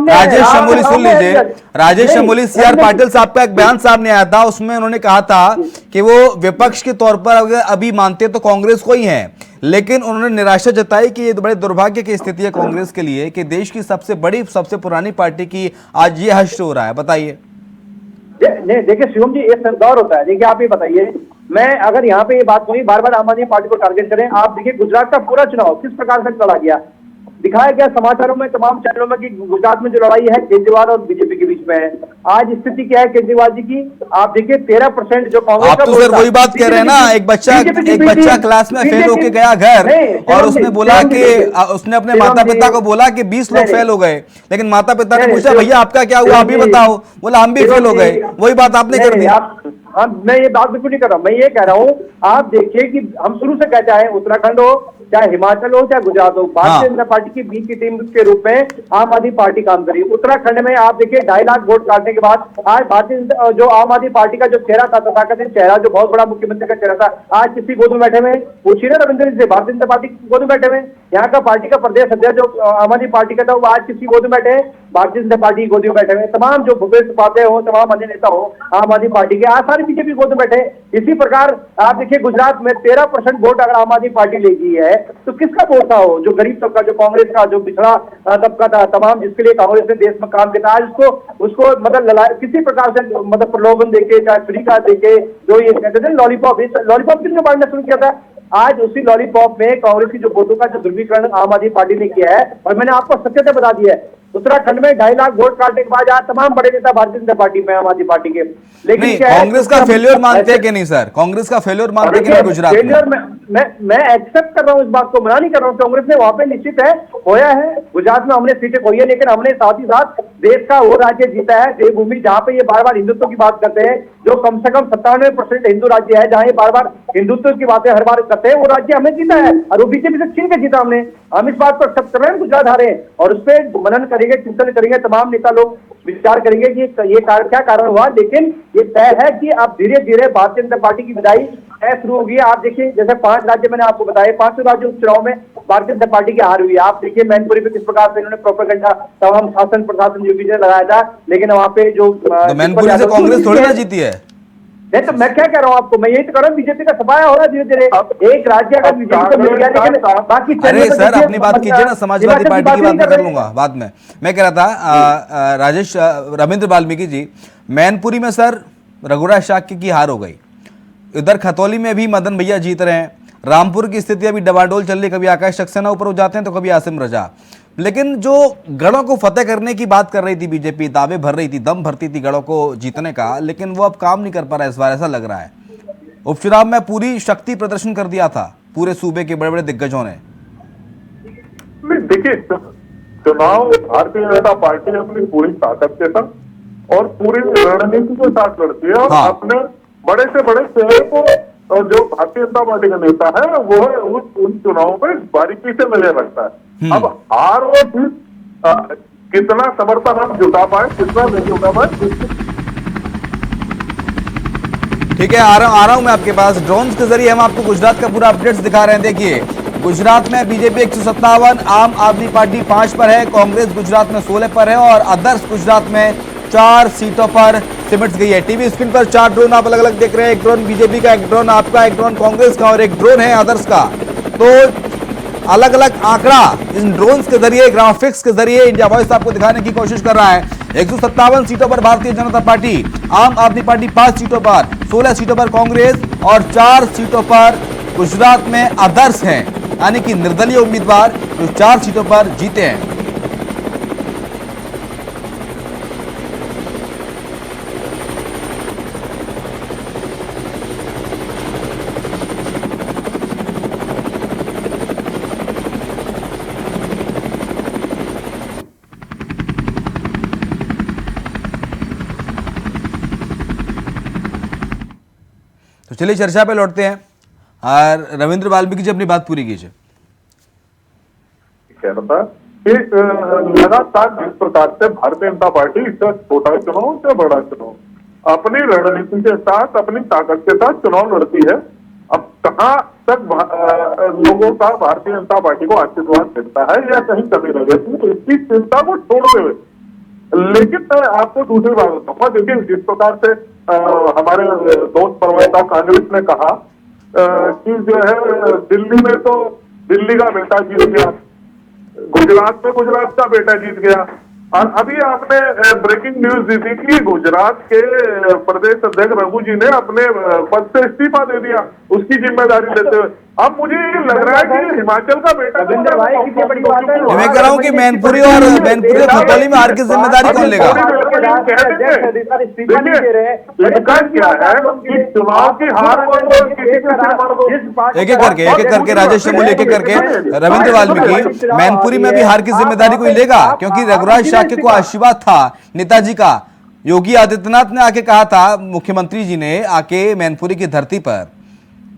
राजेश चमोली सुन लीजिए, राजेश चमोली, सीआर पाटिल साहब का एक बयान सामने आया था। उसमें उन्होंने कहा था कि वो विपक्ष के तौर पर अगर अभी मानते तो कांग्रेस को ही है, लेकिन उन्होंने निराशा जताई कि ये बड़े दुर्भाग्य की स्थिति है कांग्रेस के लिए कि देश की सबसे बड़ी सबसे पुरानी पार्टी की आज ये हश्र हो रहा है। बताइए। नहीं देखिए शिवम जी, एक दौर होता है। देखिए आप ये बताइए मैं अगर यहाँ पे ये बात हुई बार बार आम आदमी पार्टी को टारगेट करें, आप देखिए गुजरात का पूरा चुनाव किस प्रकार से लड़ा गया, दिखाया गया समाचारों में तमाम चैनलों में कि गुजरात में जो लड़ाई है केजरीवाल और बीजेपी के बीच में है। आज स्थिति क्या है केजरीवाल जी की, आप देखिए 13% जो कांग्रेस आप तो सर वही बात कह रहे हैं ना, एक बच्चा क्लास में फेल होके गया घर और उसने बोला कि उसने अपने माता पिता को बोला कि 20 लोग फेल हो गए, लेकिन माता पिता ने पूछा भैया आपका क्या हुआ अभी बताओ, बोला हम भी फेल हो गए। वही बात आपने कर दी। मैं ये बात बिल्कुल नहीं कर रहा हूँ, मैं ये कह रहा हूँ आप देखिए कि हम शुरू से कहते हैं उत्तराखंड हो चाहे हिमाचल हो चाहे गुजरात हो, भारतीय जनता पार्टी की बी की टीम के रूप में आम आदमी पार्टी काम करी। उत्तराखंड में आप देखिए 2.5 लाख वोट काटने के बाद आज भारतीय जो आम आदमी पार्टी का जो चेहरा था, तथाकथित चेहरा जो बहुत बड़ा मुख्यमंत्री का चेहरा था, आज किसी गोद में बैठे हुए पूछिए ना रविंद्र जी से, भारतीय जनता पार्टी की गोद में बैठे हुए। यहाँ का पार्टी का प्रदेश अध्यक्ष जो आम आदमी पार्टी का था वो आज किसी गोद में बैठे हैं, भारतीय जनता पार्टी की गोद में बैठे हुए। तमाम जो भूपेश उपाध्याय हो, तमाम अन्य नेता हो आम आदमी पार्टी के, आज सारी बीजेपी गोद में बैठे। इसी प्रकार आप देखिए गुजरात में 13% वोट अगर आम आदमी पार्टी ले गई है तो किसका वोट था हो, जो गरीब तबका, जो कांग्रेस का जो पिछड़ा तबका था, तमाम जिसके लिए कांग्रेस ने देश में काम किया, आज उसको मतलब किसी प्रकार से मतलब प्रलोभन देके चाहे फ्री का देके जो ये कहते थे लॉलीपॉप किसने बांटना शुरू किया था। आज उसी लॉलीपॉप में कांग्रेस की जो वोटों का जो ध्रुवीकरण आम आदमी पार्टी ने किया है, और मैंने आपको सत्यता बता दी है, उत्तराखंड में 2.5 लाख वोट काटने के बाद आज तमाम बड़े नेता भारतीय जनता पार्टी में आम आदमी पार्टी के, लेकिन कांग्रेस का फेल्योर मानते हैं कि नहीं सर, कांग्रेस का फेल्योर मानते हैं कि नहीं गुजरात में? मैं एक्सेप्ट कर रहा हूं इस बात को, मना नहीं कर रहा हूं, कांग्रेस ने वहां पे निश्चित है होया है, गुजरात में हमने सीटें खोई है, लेकिन हमने साथ ही साथ देश का वो राज्य जीता है, देवभूमि जहां पे ये बार बार हिंदुत्व की बात करते हैं, जो कम से कम 97% हिंदू राज्य है, जहां ये बार बार हिंदुत्व की बातें हर बार करते हैं, वो राज्य हमने जीता है और वो बीजेपी से छीन के जीता हमने। हम इस बात पर एक्सेप्ट कर रहे हैं गुजरात हारे हैं और उस पर मनन करेंगे, चिंतन करेंगे, तमाम नेता लोग विचार करेंगे कि ये क्या कारण हुआ, लेकिन ये तय है कि अब धीरे धीरे भारतीय जनता पार्टी की विदाई तय शुरू होगी। आप देखिए जैसे 5 राज्य मैंने आपको बताया, 5 राज्य उपचुनाव में भारतीय जनता पार्टी की हार हुई। आप देखिए मैनपुरी पे किस प्रकार से इन्होंने प्रोपेगेंडा तमाम शासन प्रशासन योगी जी ने लगाया था, लेकिन वहां पे जो मैनपुरी से कांग्रेस थोड़ी ना जीती है। नहीं तो मैं क्या कह रहा हूँ आपको, मैं यही तो कह रहा हूँ बीजेपी का सफाया हो रहा है धीरे धीरे, एक राज्य अगर बीजेपी को मिल गया, लेकिन बाकी अरे सर अपनी बात कीजिए ना, समाजवादी पार्टी की बात मैं कर लूंगा बाद में। मैं कह रहा था राजेश रविंद्र वाल्मीकि जी, मैनपुरी में सर रघुराज शाक्य की हार हो गई, इधर खतौली में भी मदन भैया जीत रहे हैं, रामपुर की स्थिति अभी डबाडोल चल रही, कभी आकाश सक्सेना ऊपर हो जाते हैं तो कभी आसिम रजा। लेकिन जो गढ़ों को फतेह करने की बात कर रही थी बीजेपी, दावे भर रही थी, दम भरती थी गढ़ों को जीतने का, लेकिन वो अब काम नहीं कर पा रहा है इस बार, ऐसा लग रहा है। उपचुनाव में पूरी शक्ति प्रदर्शन कर दिया था पूरे सूबे के बड़े बड़े दिग्गजों ने। देखिए चुनाव भारतीय जनता पार्टी अपनी पूरी ताकत के साथ और पूरी रणनीति के साथ लड़ती है और अपने बड़े से बड़े शहर को, और जो भारतीय जनता पार्टी का नेता है वो उन चुनावों पर बारीकी से नजर रखता है। अब हार और जीत कितना समर्थन हम जुटा पाए, कितना नहीं जुटा पाए। ठीक है, आ रहा हूं मैं आपके पास। ड्रोन के जरिए हम आपको गुजरात का पूरा अपडेट्स दिखा रहे हैं। देखिए गुजरात में बीजेपी 157, आम आदमी पार्टी 5 पर है, कांग्रेस गुजरात में 16 पर है और अदर्स गुजरात में 4 सीटों पर सिमट गई है। टीवी स्क्रीन पर 4 ड्रोन आप अलग अलग देख रहे हैं, एक ड्रोन बीजेपी का, एक ड्रोन आपका, एक ड्रोन कांग्रेस का और एक ड्रोन है अदर्स का। तो अलग अलग आंकड़ा इन ड्रोन्स के जरिए, ग्राफिक्स के जरिए इंडिया वॉइस आपको दिखाने की कोशिश कर रहा है। 157 सीटों पर भारतीय जनता पार्टी, आम आदमी पार्टी 5 सीटों पर, 16 सीटों पर कांग्रेस और 4 सीटों पर गुजरात में अदर्स हैं, यानी कि निर्दलीय उम्मीदवार जो 4 सीटों पर जीते हैं। तो चलिए चर्चा पे लौटते हैं और रविंद्र वाल्मीकि जी अपनी बात पूरी कीजिए। कह रहा था कि लगातार जिस प्रकार से भारतीय जनता पार्टी चाहे छोटा चुनाव चाहे बड़ा चुनाव अपनी रणनीति के साथ, अपनी ताकत के साथ चुनाव लड़ती है। अब कहाँ तक लोगों का भारतीय जनता पार्टी को आशीर्वाद मिलता है या कहीं कमी रह जाती है, तो इसकी चिंता को छोड़ते हुए, लेकिन मैं आपको दूसरी बात बताऊंगा। देखिए जिस प्रकार से हमारे दोस्त प्रवक्ता कांग्रेस ने कहा कि जो है दिल्ली में तो दिल्ली का बेटा जीत गया, गुजरात में गुजरात का बेटा जीत गया, और अभी आपने ब्रेकिंग न्यूज दी थी कि गुजरात के प्रदेश अध्यक्ष रघु जी ने अपने पद से इस्तीफा दे दिया उसकी जिम्मेदारी लेते हुए। अब मुझे ये लग रहा है कि हिमाचल का बेटा रविंद्र भाई कितनी बड़ी बात है। मैं कह रहा हूँ कि मैनपुरी और खतौली में हार की जिम्मेदारी कौन लेगा? इनका क्या है कि चुनाव की हार एक एक करके राजेश शमूली एक करके रविंद्र वाल्मीकि, मैनपुरी में भी हार की जिम्मेदारी कोई लेगा? क्योंकि रघुराज शाक्य को आशीर्वाद था नेताजी का। योगी आदित्यनाथ ने आके कहा था, मुख्यमंत्री जी ने आके मैनपुरी की धरती पर,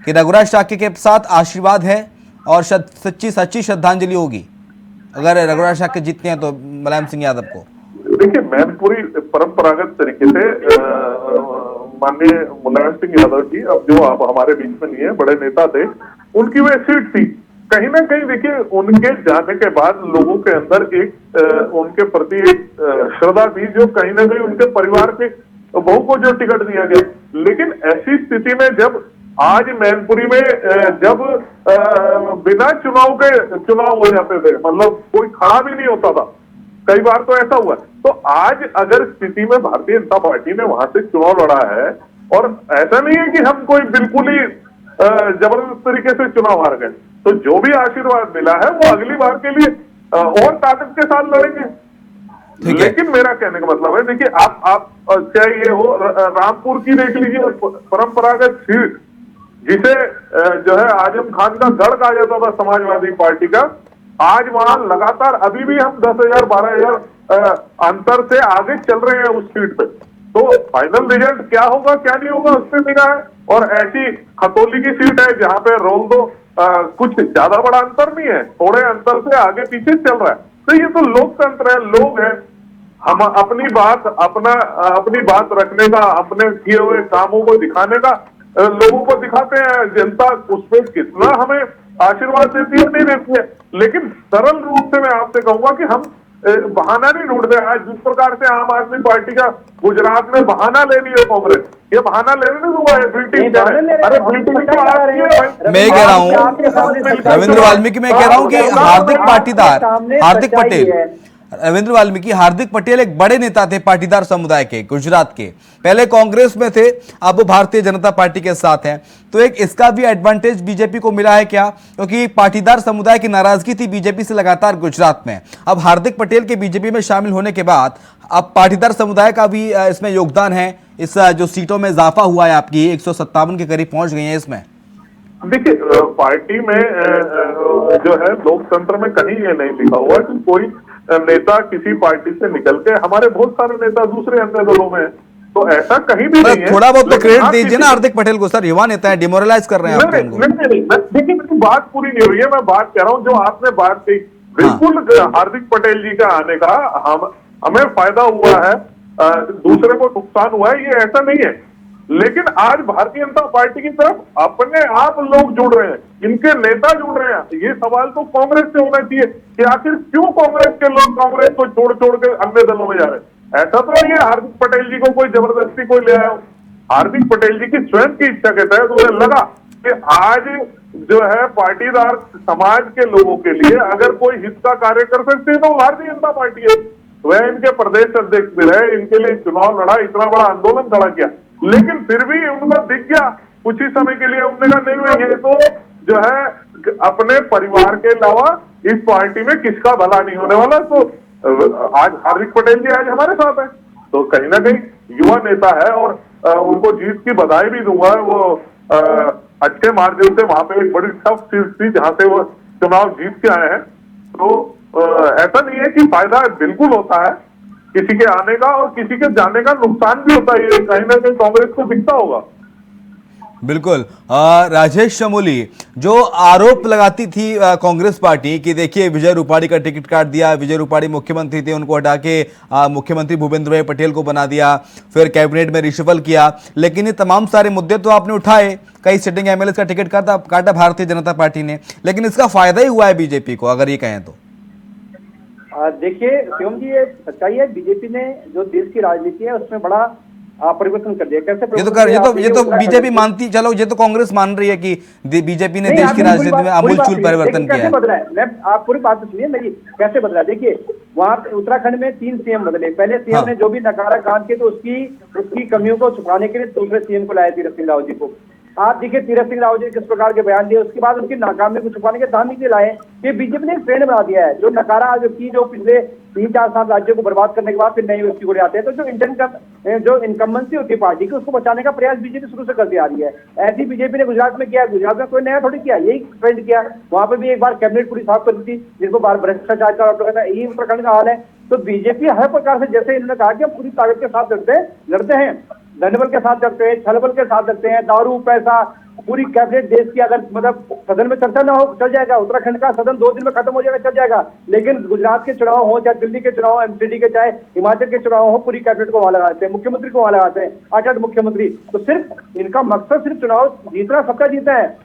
कि रघुराज शाक्य के साथ आशीर्वाद है और सच्ची श्रद्धांजलि होगी अगर रघुराज शाक्य जीतते हैं तो मुलायम सिंह यादव को। देखिए, मैनपुरी परंपरागत तरीके से माननीय मुलायम सिंह यादव जी, अब जो आप हमारे बीच में नहीं है, बड़े नेता थे, उनकी वह सीट थी। कहीं ना कहीं देखिए, उनके जाने के बाद लोगों के अंदर एक उनके प्रति एक श्रद्धा थी, जो कहीं ना कहीं उनके परिवार के बहू को जो टिकट दिया गया। लेकिन ऐसी स्थिति में जब आज मैनपुरी में जब बिना चुनाव के चुनाव हो जाते थे, मतलब कोई खड़ा भी नहीं होता था, कई बार तो ऐसा हुआ। तो आज अगर स्थिति में भारतीय जनता पार्टी ने वहां से चुनाव लड़ा है, और ऐसा नहीं है कि हम कोई बिल्कुल ही जबरदस्त तरीके से चुनाव हार गए, तो जो भी आशीर्वाद मिला है वो अगली बार के लिए और ताकत के साथ लड़ेंगे। लेकिन मेरा कहने का मतलब है, देखिए, आप चाहे ये हो रामपुर की देख लीजिए, परंपरागत सीट जिसे जो है आजम खान का गढ़ कहा जाता था समाजवादी पार्टी का, आज वहां लगातार अभी भी हम 10,000 12,000 अंतर से आगे चल रहे हैं उस सीट पे। तो फाइनल रिजल्ट क्या होगा क्या नहीं होगा उस पर निगाह है। और ऐसी खतौली की सीट है जहां पे रोल दो कुछ ज्यादा बड़ा अंतर नहीं है, थोड़े अंतर से आगे पीछे चल रहा है। तो ये तो लोकतंत्र है, लोग हैं, हम अपनी बात रखने का, अपने किए हुए कामों को दिखाने का लोगों को दिखाते हैं। जनता उस पर कितना हमें आशीर्वाद देती है नहीं देती है। लेकिन सरल रूप से मैं आपसे कहूंगा कि हम बहाना नहीं ढूंढते। आज जिस प्रकार से आम आदमी पार्टी का गुजरात में बहाना ले लिया कांग्रेस, ये बहाना लेने नहीं हुआ है। अरे मैं कह रहा हूँ रविंद्र वाल्मीकि, मैं कह रहा हूँ कि हार्दिक पाटीदार, हार्दिक पटेल, रविंद्र वाल्मीकि हार्दिक पटेल एक बड़े नेता थे पाटीदार समुदाय के, गुजरात के। पहले कांग्रेस में थे, अब वो भारतीय जनता पार्टी के साथ हैं। तो एक इसका भी एडवांटेज बीजेपी को मिला है क्या? क्योंकि पाटीदार समुदाय की नाराजगी थी बीजेपी से लगातार गुजरात में। अब हार्दिक पटेल के बीजेपी में शामिल होने के बाद अब पाटीदार समुदाय का भी इसमें योगदान है। इस जो सीटों में इजाफा हुआ है, आपकी 157 के करीब पहुंच गई है इसमें। देखिए, पार्टी में जो है लोकतंत्र में कहीं ये नहीं लिखा हुआ कि कोई नेता किसी पार्टी से निकल के, हमारे बहुत सारे नेता दूसरे अन्य दलों में, तो ऐसा कहीं भी नहीं है। थोड़ा बहुत तो क्रेडिट दीजिए ना हार्दिक पटेल को सर, युवा नेता है, डिमोरलाइज कर रहे हैं आप उनको। देखिए, मेरी बात पूरी नहीं हुई है, मैं बात कह रहा हूँ जो आपने बात की, बिल्कुल हार्दिक पटेल जी का आने का हमें फायदा हुआ है, दूसरे को नुकसान हुआ है, ये ऐसा नहीं है। लेकिन आज भारतीय जनता पार्टी की तरफ अपने आप लोग जुड़ रहे हैं, इनके नेता जुड़ रहे हैं। ये सवाल तो कांग्रेस से होना चाहिए कि आखिर क्यों कांग्रेस के लोग कांग्रेस को छोड़ के अन्य दलों में जा रहे हैं। ऐसा तो नहीं है हार्दिक पटेल जी को कोई जबरदस्ती कोई ले आया। हार्दिक पटेल जी की स्वयं की इच्छा के तहत उन्हें लगा कि आज जो है पाटीदार समाज के लोगों के लिए अगर कोई हित का कार्य कर सकते हैं तो भारतीय जनता पार्टी है। वह इनके प्रदेश अध्यक्ष भी रहे, इनके लिए चुनाव लड़ा, इतना बड़ा आंदोलन खड़ा किया, लेकिन फिर भी उनको दिख गया कुछ ही समय के लिए, उन्होंने कहा नहीं, ये तो जो है अपने परिवार के अलावा इस पार्टी में किसका भला नहीं होने वाला। तो आज हार्दिक पटेल जी आज हमारे साथ है, तो कहीं ना कहीं युवा नेता है और उनको जीत की बधाई भी दूंगा। वो अच्छे मार्जिन से वहां पे एक बड़ी टफ सीट थी जहां से वो चुनाव जीत के आए हैं। तो ऐसा नहीं है कि फायदा बिल्कुल होता है किसी के आने का और किसी के जाने का नुकसान भी होता है, ये कहीं ना कहीं कांग्रेस को दिखता होगा। बिल्कुल। राजेश शमूली, जो आरोप लगाती थी कांग्रेस पार्टी कि देखिए विजय रूपाणी का टिकट काट दिया, विजय रूपाणी मुख्यमंत्री थे, उनको हटा के मुख्यमंत्री भूपेंद्र भाई पटेल को बना दिया, फिर कैबिनेट में रिशफल किया, लेकिन ये तमाम सारे मुद्दे तो आपने उठाए, कई सिटिंग एमएलए का टिकट काटा भारतीय जनता पार्टी ने, लेकिन इसका फायदा ही हुआ है बीजेपी को, अगर ये कहें तो। देखिए शिवम जी, ये सच्चाई है, बीजेपी ने जो देश की राजनीति है उसमें बड़ा परिवर्तन कर दिया। कैसे ये तो बीजेपी मानती, चलो ये तो कांग्रेस मान रही है कि बीजेपी ने देश की राजनीति में आमूलचूल परिवर्तन किया है। कैसे बदला है, मैं आप पूरी बात सुनिए मेरी, कैसे बदला है। देखिए वहां उत्तराखंड में 3 सीएम बदले। पहले सीएम ने जो भी नकारा काम किए तो उसकी कमियों को छुपाने के लिए दूसरे सीएम को लाया तीरथ सिंह रावत जी को। आप देखिए तीरथ सिंह रावत जी किस प्रकार के बयान दिए, उसके बाद उनकी नाकामी को छुपाने के दाम के लाए। ये बीजेपी ने एक ट्रेंड बना दिया है, जो नकारा जो पिछले 3-4 साल राज्यों को बर्बाद करने के बाद फिर नई व्यक्ति को ले आते हैं, तो जो इनकम्बेंसी होती है पार्टी की उसको बचाने का प्रयास बीजेपी शुरू से करती आ रही है। ऐसी बीजेपी ने गुजरात में किया, गुजरात में कोई नया थोड़ी किया, यही ट्रेंड किया। वहां पर भी एक बार कैबिनेट पूरी साफ कर दी थी, जिनको बार भ्रष्टाचार का आरोप था। यही उत्तराखंड का हाल है। तो बीजेपी हर प्रकार से, जैसे इन्होंने कहा कि हम पूरी ताकत के साथ लड़ते हैं, धनबल के साथ लड़ते हैं, छलबल के साथ लड़ते हैं, दारू पैसा पूरी कैबिनेट देश की, अगर मतलब सदन में चर्चा ना हो चल जाएगा, उत्तराखंड का सदन 2 दिन में खत्म हो जाएगा, चल जाएगा। लेकिन गुजरात के चुनाव हो, चाहे दिल्ली के चुनाव, एमसीडी के, चाहे हिमाचल के चुनाव हो, पूरी कैबिनेट को वहां लगाते हैं, मुख्यमंत्री को वहां लगाते हैं, 8 मुख्यमंत्री। तो सिर्फ इनका मकसद सिर्फ चुनाव जीतना, सबका जीतना है।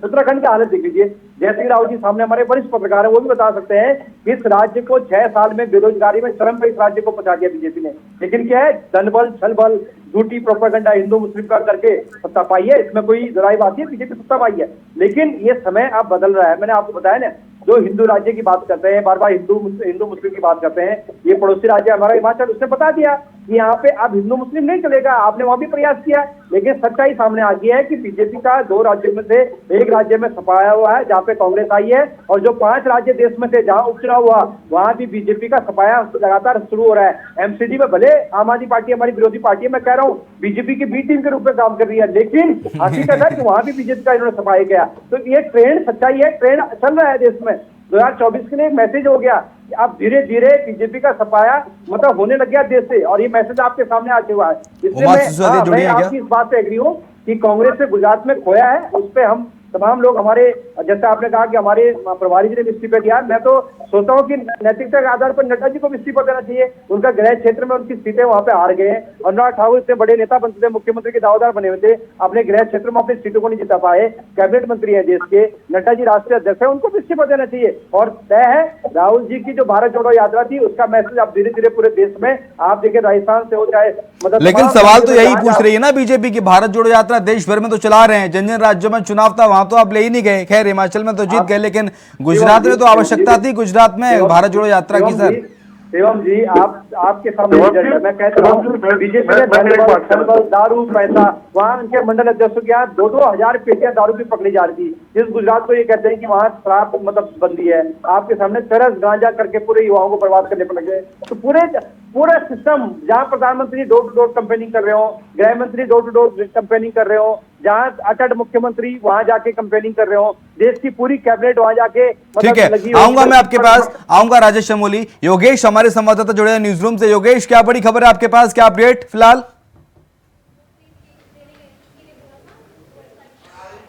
उत्तराखंड की हालत देख लीजिए। जयसिंह रावत जी सामने हमारे वरिष्ठ पत्रकार है, वो भी बता सकते हैं कि इस राज्य को 6 साल में बेरोजगारी में चरम पर इस राज्य को पहुंचा दिया बीजेपी ने। लेकिन क्या है, धनबल छलबल झूठी प्रोपेगेंडा हिंदू मुस्लिम का करके सत्ता पाई है, इसमें कोई जराई बात नहीं है, बीजेपी सत्ता पाई है। लेकिन ये समय अब बदल रहा है। मैंने आपको बताया ना, जो हिंदू राज्य की बात करते हैं, बार बार हिंदू मुस्लिम की बात करते हैं, ये पड़ोसी राज्य हमारा हिमाचल, उसने बता दिया कि यहाँ पे अब हिंदू मुस्लिम नहीं चलेगा। आपने वहां भी प्रयास किया, लेकिन सच्चाई सामने आ गई है कि बीजेपी का 2 राज्यों में से एक राज्य में सफाया हुआ है जहाँ पे कांग्रेस आई है, और जो 5 राज्य देश में से जहाँ उपचुनाव हुआ वहां भी बीजेपी का सफाया लगातार शुरू हो रहा है। एमसीडी में भले आम आदमी पार्टी हमारी विरोधी पार्टी है, मैं कह रहा हूँ बीजेपी की बी टीम के रूप में काम कर रही है, लेकिन हकीकत है कि वहां भी बीजेपी का इन्होंने सफाया किया। तो ये ट्रेंड सच्चाई है, ट्रेंड चल रहा है देश में। 2024 के लिए एक मैसेज हो गया कि अब धीरे धीरे बीजेपी का सफाया मतलब होने लग गया देश से, और ये मैसेज आपके सामने आ चुका है। इसलिए मैं आपकी इस बात पे एग्री हूँ कि कांग्रेस ने गुजरात में खोया है, उस पर हम तमाम लोग, हमारे जैसे आपने कहा कि हमारे प्रभारी जी ने इस्तीफा दिया, मैं तो सोचता हूँ कि नैतिकता के आधार पर नड्डा जी को भी इस्तीफा देना चाहिए। उनका गृह क्षेत्र में उनकी सीटें वहां पे हार गए हैं। अनुराग ठाकुर इतने बड़े नेता बनते थे, मुख्यमंत्री के दावेदार बने हुए थे, अपने गृह क्षेत्र में अपनी सीटों को नहीं जिता पाए, कैबिनेट मंत्री है देश के, नड्डा जी राष्ट्रीय अध्यक्ष है, उनको भी इस्तीफा देना चाहिए। और तय है राहुल जी की जो भारत जोड़ो यात्रा थी, उसका मैसेज अब धीरे धीरे पूरे देश में, आप देखिए राजस्थान से हो चाहे मतलब, लेकिन सवाल तो यही पूछ रही है ना बीजेपी की, भारत जोड़ो यात्रा देश भर में तो चला रहे हैं, जिन राज्यों में चुनाव था वहां तो आप ले ही नहीं गए। खैर हिमाचल में तो जीत गए, लेकिन गुजरात में तो आवश्यकता थी गुजरात में भारत जोड़ो यात्रा की। सर एवं जी, आपके सामने मैं कहता हूँ बीजेपी ने दारू पैसा, वहाँ उनके मंडल अध्यक्षों के यहाँ 2-2 हजार पेटियां दारू की पकड़ी जा रही थी। जिस गुजरात को ये कहते हैं कि वहाँ शराब मतलब बंदी है, आपके सामने चरस गांजा करके पूरे युवाओं को बर्बाद करने पर लगे। तो पूरा सिस्टम, जहाँ प्रधानमंत्री डोर टू डोर कैंपेनिंग कर रहे हो, गृह मंत्री डोर टू डोर कैंपेनिंग कर रहे हो, जहाँ 8 मुख्यमंत्री वहां जाके कैंपेनिंग कर रहे हो, देश की पूरी कैबिनेट वहां जाके ठीक है, आऊंगा मैं आपके पास, आऊंगा राजेश चमोली। योगेश हमारे संवाददाता जुड़े हैं न्यूज रूम से। योगेश, क्या बड़ी खबर है आपके पास, क्या अपडेट फिलहाल?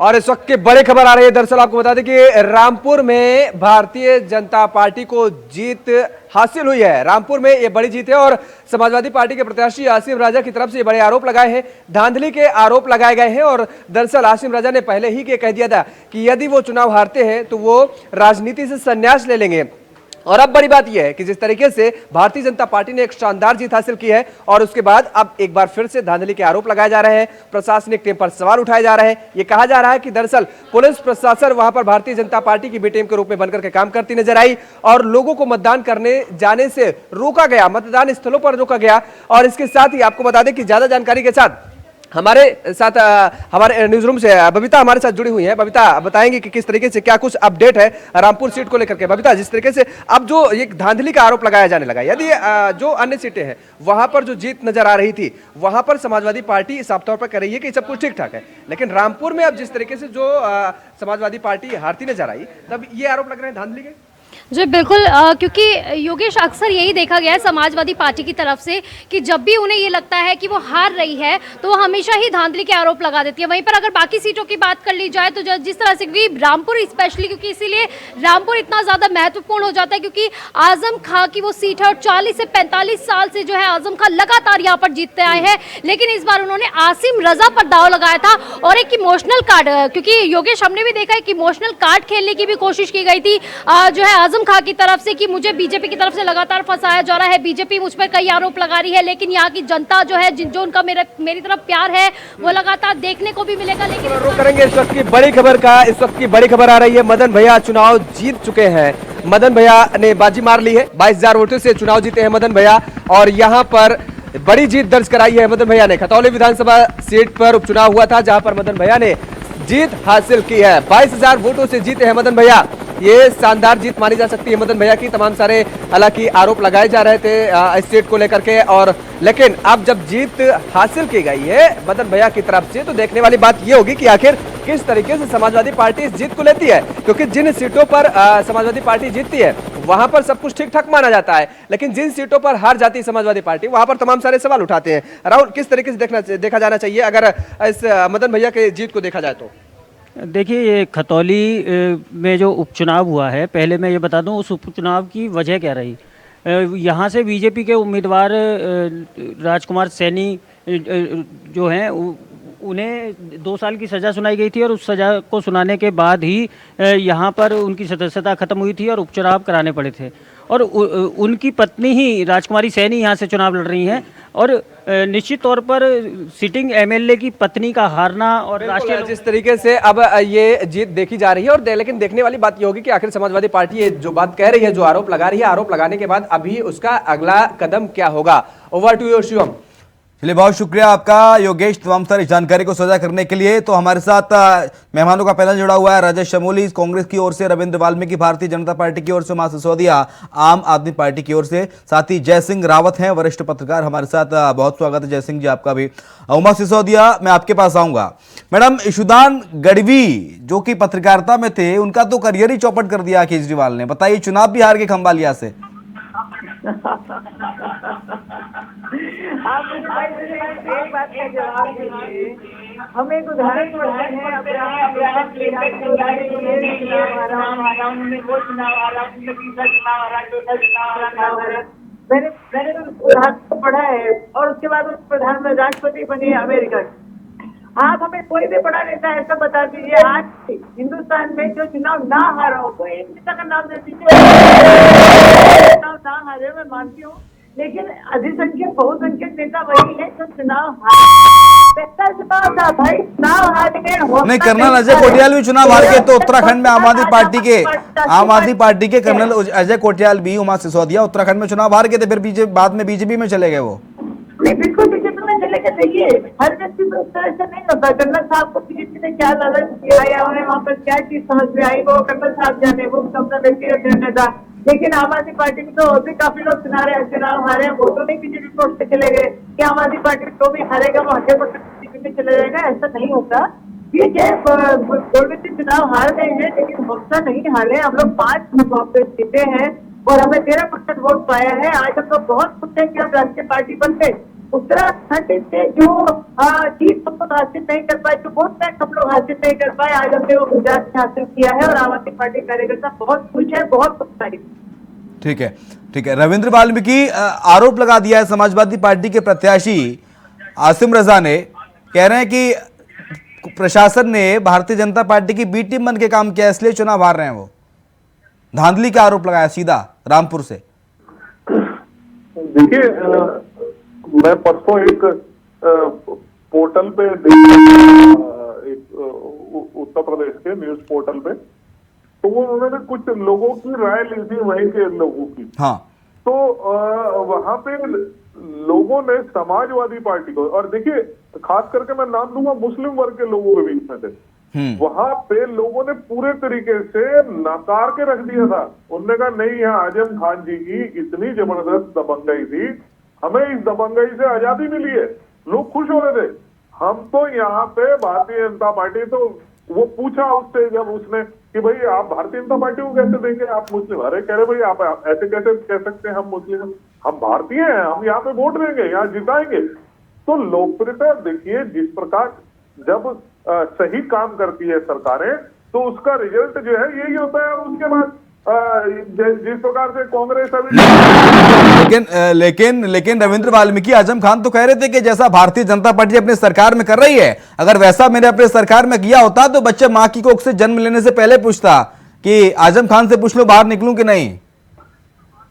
और इस वक्त की बड़ी खबर आ रही है, दरअसल आपको बता दें कि रामपुर में भारतीय जनता पार्टी को जीत हासिल हुई है। रामपुर में ये बड़ी जीत है और समाजवादी पार्टी के प्रत्याशी आसिम राजा की तरफ से ये बड़े आरोप लगाए हैं, धांधली के आरोप लगाए गए हैं। और दरअसल आसिम राजा ने पहले ही कह दिया था कि यदि वो चुनाव हारते हैं तो वो राजनीति से संन्यास ले लेंगे। और अब बड़ी बात यह है कि जिस तरीके से भारतीय जनता पार्टी ने एक शानदार जीत हासिल की है और उसके बाद अब एक बार फिर से धांधली के आरोप लगाए जा रहे हैं, प्रशासनिक टीम पर सवाल उठाए जा रहे हैं। यह कहा जा रहा है कि दरअसल पुलिस प्रशासन वहां पर भारतीय जनता पार्टी की बी टीम के रूप में बनकर के काम करती नजर आई और लोगों को मतदान करने जाने से रोका गया, मतदान स्थलों पर रोका गया। और इसके साथ ही आपको बता दें कि ज्यादा जानकारी के साथ हमारे साथ हमारे न्यूज रूम से बबीता हमारे साथ जुड़ी हुई है। बबीता बताएंगे कि किस तरीके से क्या कुछ अपडेट है रामपुर सीट को लेकर के। बबीता, जिस तरीके से अब जो ये धांधली का आरोप लगाया जाने लगा, यदि जो अन्य सीटें हैं वहां पर जो जीत नजर आ रही थी वहां पर समाजवादी पार्टी साफ तौर पर कह रही है कि सब कुछ ठीक ठाक है, लेकिन रामपुर में अब जिस तरीके से जो समाजवादी पार्टी हारती नजर आई, तब ये आरोप लग रहे हैं धांधली के। जी बिल्कुल, क्योंकि योगेश अक्सर यही देखा गया है समाजवादी पार्टी की तरफ से कि जब भी उन्हें ये लगता है कि वो हार रही है तो वो हमेशा ही धांधली के आरोप लगा देती है। वहीं पर अगर बाकी सीटों की बात कर ली जाए तो जिस तरह से, क्योंकि रामपुर स्पेशली, क्योंकि इसीलिए रामपुर इतना ज़्यादा महत्वपूर्ण हो जाता है क्योंकि आजम खां की वो सीट है और 40 से 45 साल से जो है आजम खां लगातार यहाँ पर जीतते आए हैं, लेकिन इस बार उन्होंने आसिम रजा पर दाव लगाया था। और एक इमोशनल कार्ड, क्योंकि योगेश हमने भी देखा है कि इमोशनल कार्ड खेलने की भी कोशिश की गई थी, जो है आजम आजम खां की तरफ से कि मुझे बीजेपी की तरफ से लगातार फंसाया जा रहा है, बीजेपी मुझ पर कई आरोप लगा रही है, लेकिन यहाँ की जनता जो है, जो उनका मेरी तरफ प्यार है, वो लगातार देखने को भी मिलेगा। लेकिन रुक करेंगे इस वक्त की बड़ी खबर का। इस वक्त की बड़ी खबर आ रही है, मदन भैया चुनाव जीत चुके हैं। मदन भैया ने बाजी मार ली है, 22,000 वोटों से चुनाव जीते हैं मदन भैया, और यहाँ पर बड़ी जीत दर्ज कराई है मदन भैया ने। खतौली विधानसभा सीट पर उपचुनाव हुआ था, जहां पर मदन भैया ने जीत हासिल की है। 22,000 वोटों से जीते हैं मदन भैया। ये शानदार जीत मानी जा सकती है मदन भैया की। तमाम सारे हालांकि आरोप लगाए जा रहे थे इस सीट को लेकर के, और लेकिन अब जब जीत हासिल की गई है मदन भैया की तरफ से, तो देखने वाली बात ये होगी कि आखिर किस तरीके से समाजवादी पार्टी इस जीत को लेती है। क्योंकि जिन सीटों पर समाजवादी पार्टी जीतती है वहां पर सब कुछ ठीक ठाक माना जाता है, लेकिन जिन सीटों पर हार जाती है समाजवादी पार्टी, वहां पर तमाम सारे सवाल उठाते हैं। राहुल, किस तरीके से देखा जाना चाहिए अगर इस मदन भैया के जीत को देखा जाए तो? देखिए, ये खतौली में जो उपचुनाव हुआ है, पहले मैं ये बता दूं उस उपचुनाव की वजह क्या रही। यहाँ से बीजेपी के उम्मीदवार राजकुमार सैनी जो हैं, उन्हें 2 साल की सज़ा सुनाई गई थी, और उस सज़ा को सुनाने के बाद ही यहाँ पर उनकी सदस्यता खत्म हुई थी और उपचुनाव कराने पड़े थे। और उनकी पत्नी ही राजकुमारी सैनी यहाँ से चुनाव लड़ रही हैं, और निश्चित तौर पर सिटिंग एमएलए की पत्नी का हारना और राष्ट्रीय जिस तरीके से अब ये जीत देखी जा रही है, और लेकिन देखने वाली बात ये होगी कि आखिर समाजवादी पार्टी ये जो बात कह रही है, जो आरोप लगा रही है, आरोप लगाने के बाद अभी उसका अगला कदम क्या होगा। Over to you Shivam. चलिए, बहुत शुक्रिया आपका योगेश तमाम सारी जानकारी को साझा करने के लिए। तो हमारे साथ मेहमानों का पैनल जुड़ा हुआ है। राजेश चमोली कांग्रेस की ओर से, रविंद्र वाल्मीकि भारतीय जनता पार्टी की ओर से, उमा सिसोदिया आम आदमी पार्टी की ओर से, साथ ही जय सिंह रावत हैं वरिष्ठ पत्रकार हमारे साथ। बहुत स्वागत है जय सिंह जी आपका भी। उमा सिसोदिया, मैं आपके पास आऊंगा। मैडम, इशुदान गढ़वी जो कि पत्रकारिता में थे, उनका तो करियर ही चौपट कर दिया केजरीवाल ने। बताइए, चुनाव भी हार के खंबालिया से। आप एक बात का जवाब दीजिए। हम एक उदाहरण पढ़ते हैं, मैंने उदाहरण पढ़ा है, और उसके बाद प्रधान में राष्ट्रपति बने अमेरिका। आप हमें कोई भी बड़ा नेता ऐसा बता दीजिए आज हिंदुस्तान में जो चुनाव ना हारा हो, कोई एक नेता का नाम दे दीजिए। चुनाव ना हारे मैं मानती हूँ, लेकिन अधिसंख्यक बहुसंख्यक नेता वही है जो चुनाव भाई चुनाव हार के। नहीं, कर्नल अजय कोटियाल भी चुनाव हार के, तो उत्तराखंड में आम आदमी पार्टी के कर्नल अजय कोटियाल भी, उमा सिसोदिया उत्तराखंड में चुनाव हार गए थे, फिर बाद में बीजेपी में चले गए वो। नहीं, बिल्कुल बीजेपी में चले गए। देखिए, हर व्यक्ति तो उस तरह से नहीं होता। कर्नल साहब को बीजेपी ने क्या लालच दिया या उन्हें वहाँ पर क्या चीज समझ में आई, वो कर्नल साहब जाने, वो अपना व्यक्तिगत निर्णय था। लेकिन आम आदमी पार्टी में तो और भी काफी लोग चुना रहे हैं, चुनाव हारे हैं, वो तो नहीं बीजेपी छोड़ के चले गए कि आम आदमी पार्टी तो भी हारेगा, वो 100% बीजेपी में चले जाएगा। ऐसा नहीं होगा। ठीक है, गोलबेटी चुनाव हार गए हैं, लेकिन हौसला नहीं हारे। हम लोग 5 वापस जीते हैं और हमें 13% वोट पाया है। आज हम लोग बहुत खुश हैं कि हम राष्ट्रीय पार्टी बन गए। उत्तराखंड से जो जीत हम लोग हासिल नहीं कर पाए, जो वोट बैंक हम लोग हासिल नहीं कर पाए, आज हमने वो गुजरात में हासिल किया है, और आम आदमी पार्टी कार्यकर्ता बहुत खुश है, बहुत उत्साहित। ठीक है, ठीक है। रविंद्र वाल्मीकि आरोप लगा दिया है समाजवादी पार्टी के प्रत्याशी आसिम रजा ने, कह रहे हैं कि प्रशासन ने भारतीय जनता पार्टी की बी टीम बन के काम किया, इसलिए चुनाव हार रहे हैं वो। धांधली का आरोप लगाया सीधा रामपुर से। देखिए, मैं परसों एक पोर्टल पे एक उत्तर प्रदेश के न्यूज पोर्टल पे, तो वो उन्होंने कुछ लोगों की राय ली थी, वहीं के लोगों की। हाँ। तो वहां पे लोगों ने समाजवादी पार्टी को, और देखिए खास करके मैं नाम दूंगा मुस्लिम वर्ग के लोगों के बीच में थे, वहां पे लोगों ने पूरे तरीके से नकार के रख दिया था। उन्होंने कहा नहीं, यहाँ आजम खान जी की इतनी जबरदस्त दबंगई थी, हमें इस दबंगई से आजादी मिली है, लोग खुश हो रहे थे। हम तो यहाँ पे भारतीय जनता पार्टी, तो वो पूछा उससे जब उसने कि भाई आप भारतीय जनता पार्टी को कैसे देंगे, आप मुस्लिम? अरे कह रहे भाई आप ऐसे कैसे कह सकते हैं, हम मुस्लिम, हम भारतीय हैं, हम यहाँ पे वोट देंगे, यहाँ जिताएंगे। तो लोकप्रियता देखिए, जिस प्रकार जब सही काम करती है सरकारें, तो उसका रिजल्ट जो है यही होता है। और उसके बाद जिस प्रकार से कांग्रेस अभी लेकिन रविंद्र वाल्मीकि आजम खान तो कह रहे थे कि जैसा भारतीय जनता पार्टी अपने सरकार में कर रही है, अगर वैसा मैंने अपने सरकार में किया होता तो बच्चे मां की कोख से जन्म लेने से पहले पूछता। कि आजम खान से पूछ लो बाहर निकलूं कि नहीं?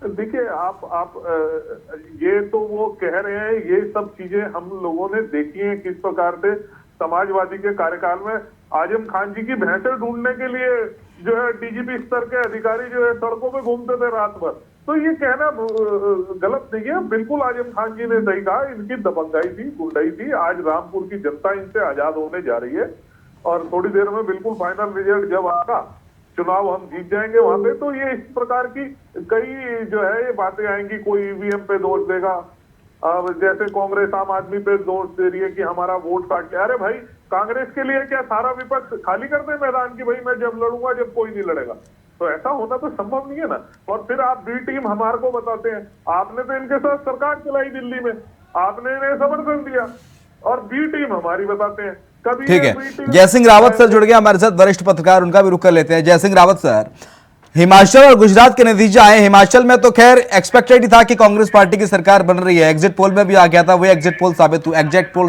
देखिए आप ये तो वो कह रहे हैं, ये सब चीजें हम लोगों ने देखी हैं किस प्रकार से समाजवादी के कार्यकाल में आजम खान जी की भैंसें ढूंढने के लिए जो है डीजीपी स्तर के अधिकारी जो है सड़कों पे घूमते थे रात भर। तो ये कहना गलत नहीं है, बिल्कुल आजम खान जी ने सही कहा, इनकी दबंगाई थी, गुंडाई थी। आज रामपुर की जनता इनसे आजाद होने जा रही है और थोड़ी देर में बिल्कुल फाइनल रिजल्ट जब आएगा, चुनाव हम जीत जाएंगे वहां पे, तो ये इस प्रकार की कई जो है ये बातें आएंगी। कोई ईवीएम पे दोष देगा, अब जैसे कांग्रेस आम आदमी पे दोष दे रही है कि हमारा वोट काट के। अरे भाई, कांग्रेस के लिए क्या सारा विपक्ष खाली कर दे मैदान की, भाई मैं जब लड़ूंगा जब कोई नहीं लड़ेगा? तो ऐसा होना तो संभव नहीं है ना। और फिर आप बी टीम हमारे को बताते हैं, आपने तो इनके साथ सरकार चलाई दिल्ली में, आपने इन्हें समर्थन दिया, और बी टीम हमारी बताते हैं। कभी ठीक है, जयसिंह रावत सर जुड़ गए हमारे साथ, वरिष्ठ पत्रकार, उनका भी रुख कर लेते हैं। जयसिंह रावत सर, हिमाचल और गुजरात के नतीजे आए। हिमाचल में तो खैर एक्सपेक्टेड ही था कि कांग्रेस पार्टी की सरकार बन रही है, एग्जिट पोल में भी आ गया था, वो एग्जिट पोल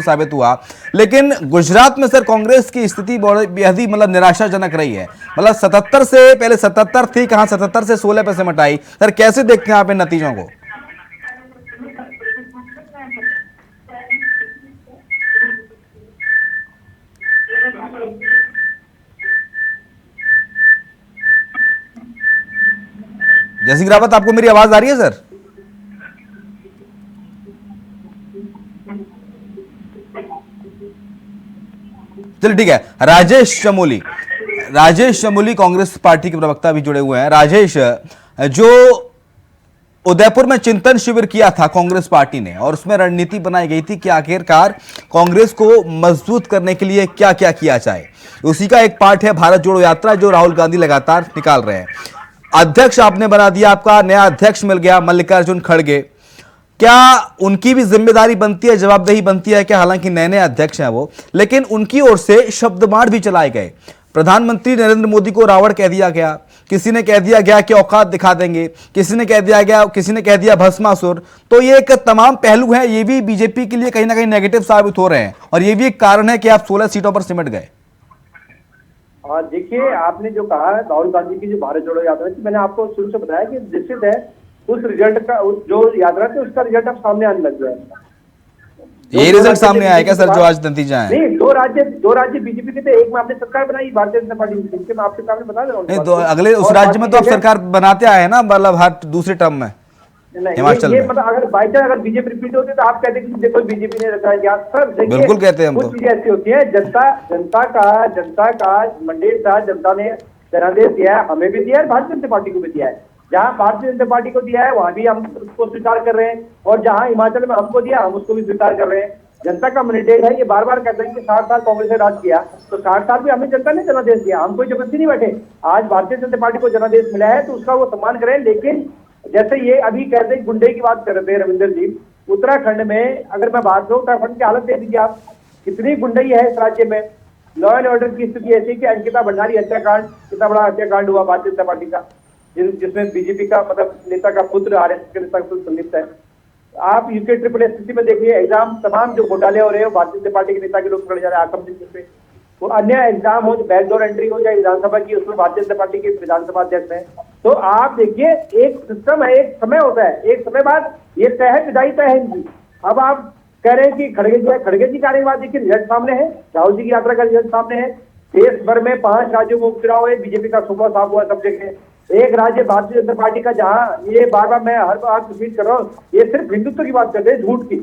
साबित हुआ। लेकिन गुजरात में सर कांग्रेस की स्थिति बेहद ही मतलब निराशाजनक रही है। मतलब 77 से पहले 77 थी, कहां 77 से 16 पे सिमट आई। सर कैसे देखते हैं आप इन नतीजों को? जयसिंह रावत, आपको मेरी आवाज आ रही है सर? चलिए ठीक है, राजेश चमोली कांग्रेस पार्टी के प्रवक्ता भी जुड़े हुए हैं। राजेश, जो उदयपुर में चिंतन शिविर किया था कांग्रेस पार्टी ने और उसमें रणनीति बनाई गई थी कि आखिरकार कांग्रेस को मजबूत करने के लिए क्या क्या किया जाए, उसी का एक पार्ट है भारत जोड़ो यात्रा, जो राहुल गांधी लगातार निकाल रहे हैं। अध्यक्ष आपने बना दिया, आपका नया अध्यक्ष मिल गया मल्लिकार्जुन खड़गे, क्या उनकी भी जिम्मेदारी बनती है, जवाबदेही बनती है क्या? हालांकि नए नए अध्यक्ष हैं वो, लेकिन उनकी ओर से शब्दमार भी चलाए गए। प्रधानमंत्री नरेंद्र मोदी को रावण कह दिया गया, किसी ने कह दिया गया कि औकात दिखा देंगे, किसी ने कह दिया भस्मासुर। तो ये एक तमाम पहलू हैं, ये भी बीजेपी के लिए कहीं ना कहीं नेगेटिव साबित हो रहे हैं, और ये भी एक कारण है कि आप 16 सीटों पर सिमट गए। देखिए, आपने जो कहा है राहुल गांधी की जो भारत जोड़ो यात्रा थी, मैंने आपको शुरू से बताया कि निश्चित है उस रिजल्ट का, जो यात्रा थी उसका रिजल्ट अब सामने आने लग गया है। ये रिजल्ट सामने आया क्या सर, जो आज नतीजा है? नहीं, दो राज्य बीजेपी के थे, एक में आपने सरकार बनाई भारतीय जनता पार्टी की, मैं आपके सामने बता दे रहा हूँ। अगले उस राज्य में तो आप सरकार बनाते आए ना, मतलब हर दूसरे टर्म में हिमाचल में। मतलब अगर बाई चांस अगर बीजेपी रिपीट होती तो आप कहते हैं कि देखो बीजेपी ने रखा है। सर देखिए, बिल्कुल कहते हैं हम, कुछ चीजें ऐसी होती है, जनता का मंडेट था, जनता ने जनादेश दिया है, हमें भी दिया है, भारतीय जनता पार्टी को भी दिया है। जहां भारतीय जनता पार्टी को दिया है वहां भी हम उसको स्वीकार कर रहे हैं, और जहां हिमाचल में हमको दिया हम उसको भी स्वीकार कर रहे हैं। जनता का मैंडेट है, ये बार बार कहते हैं कि 60 साल कांग्रेस ने राज किया, तो 60 साल भी हमें जनता ने जनादेश दिया, हम कोई जबरदस्ती नहीं बैठे। आज भारतीय जनता पार्टी को जनादेश मिला है तो उसका वो सम्मान करें। लेकिन जैसे ये अभी कहते हैं गुंडे की बात कर रहे थे रविंदर जी, उत्तराखंड में अगर मैं बात करूं, उत्तराखंड की हालत देख लीजिए आप, कितनी गुंडई है इस राज्य में। लॉ एंड ऑर्डर की स्थिति ऐसी कि अंकिता भंडारी हत्याकांड, कितना बड़ा हत्याकांड हुआ भारतीय जनता पार्टी का, जिसमें बीजेपी का मतलब नेता का पुत्र आरएसएस के नेता का पुत्र संलिप्त है। आप यूके ट्रिपल स्थिति में देखिए, एग्जाम तमाम जो घोटाले हो रहे हो, भारतीय जनता पार्टी के नेता के लोग पकड़े जा रहे हैं आक्रम पे, वो अन्य एग्जाम हो, बैकडोर एंट्री हो जाए विधानसभा की, उसमें भारतीय जनता पार्टी के विधानसभा अध्यक्ष हैं। तो आप देखिए, एक सिस्टम है, एक समय होता है, एक समय बाद ये तय है, विदाई तय है इनकी। अब आप कह रहे हैं कि खड़गे जी का आने के बाद देखिए रिजल्ट सामने है, राहुल जी की यात्रा का रिजल्ट सामने है। देश भर में 5 राज्यों में उपचुनाव है, बीजेपी का सुबह साफ हुआ सब जगह। एक राज्य भारतीय जनता पार्टी का, जहां ये बार बार मैं हर बार रिपीट कर रहा हूँ, ये सिर्फ हिंदुत्व की बात करते हैं, झूठ की,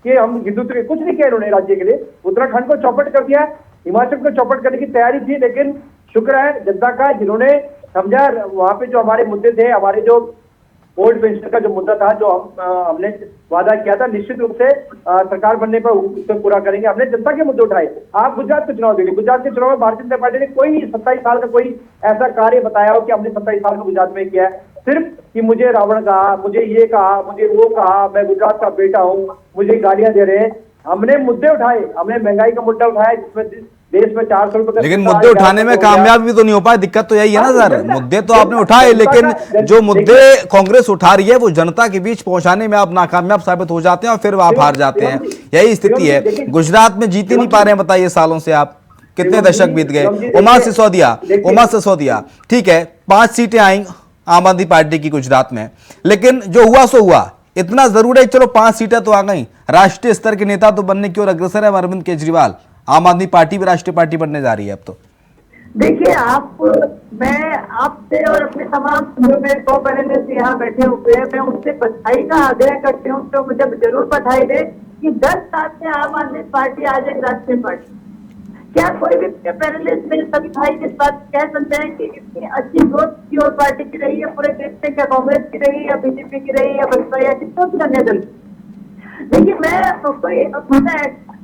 कि हम हिंदुत्व के कुछ नहीं किया इन्होंने राज्य के लिए। उत्तराखंड को चौपट कर दिया, हिमाचल को चौपट करने की तैयारी थी, लेकिन शुक्र है जनता का, जिन्होंने समझा वहां पे जो हमारे मुद्दे थे, हमारे जो ओल्ड पेंशन का जो मुद्दा था, जो हमने वादा किया था, निश्चित रूप से सरकार बनने पर उसको पूरा करेंगे। हमने जनता के मुद्दे उठाए। आप गुजरात के चुनाव देखिए, गुजरात के चुनाव में भारतीय जनता पार्टी ने कोई 27 साल का कोई ऐसा कार्य बताया हो कि हमने 27 साल का गुजरात में किया है। सिर्फ कि मुझे रावण कहा, मुझे ये कहा, मुझे वो कहा, मैं गुजरात का बेटा हूँ, मुझे गालियां दे रहे हैं। हमने मुद्दे उठाए, हमने महंगाई का मुद्दा उठाया, जिसमें देश में 400 रुपए, लेकिन मुद्दे उठाने में कामयाब भी तो नहीं हो पाए। दिक्कत तो यही है ना सर, मुद्दे तो आपने उठाए, लेकिन जो मुद्दे कांग्रेस उठा रही है वो जनता के बीच पहुंचाने में आप नाकामयाब साबित हो जाते हैं और फिर आप हार जाते हैं। यही स्थिति है, गुजरात में जीत ही नहीं पा रहे हैं, बताइए सालों से आप। कितने दशक बीत गए। उमा सिसोदिया, ठीक है, 5 सीटें आई आम आदमी पार्टी की गुजरात में, लेकिन जो हुआ सो हुआ। इतना जरूर है, चलो 5 सीटें तो आ गई, राष्ट्रीय स्तर के नेता तो बनने की ओर अग्रसर है अरविंद केजरीवाल। आम आदमी पार्टी भी राष्ट्रीय पार्टी बनने जा रही है अब तो। देखिए, मैं आपसे और अपने तमाम जो मेरे को-पैनलिस्ट यहाँ बैठे हुए हैं, मैं उनसे बधाई का आग्रह करती हूँ, तो मुझे जरूर बधाई दे कि 10 साल से आम आदमी पार्टी आज एक राष्ट्रीय पार्टी। क्या कोई भी पैनलिस्ट मेरे सभी भाई इस बात कह सकते हैं कि इतनी अच्छी ग्रोथ की ओर पार्टी की रही है पूरे देश में? क्या कांग्रेस की रही, या बीजेपी की रही, या बसपा, या किसी भी अन्य दल? देखिए, मैं कोई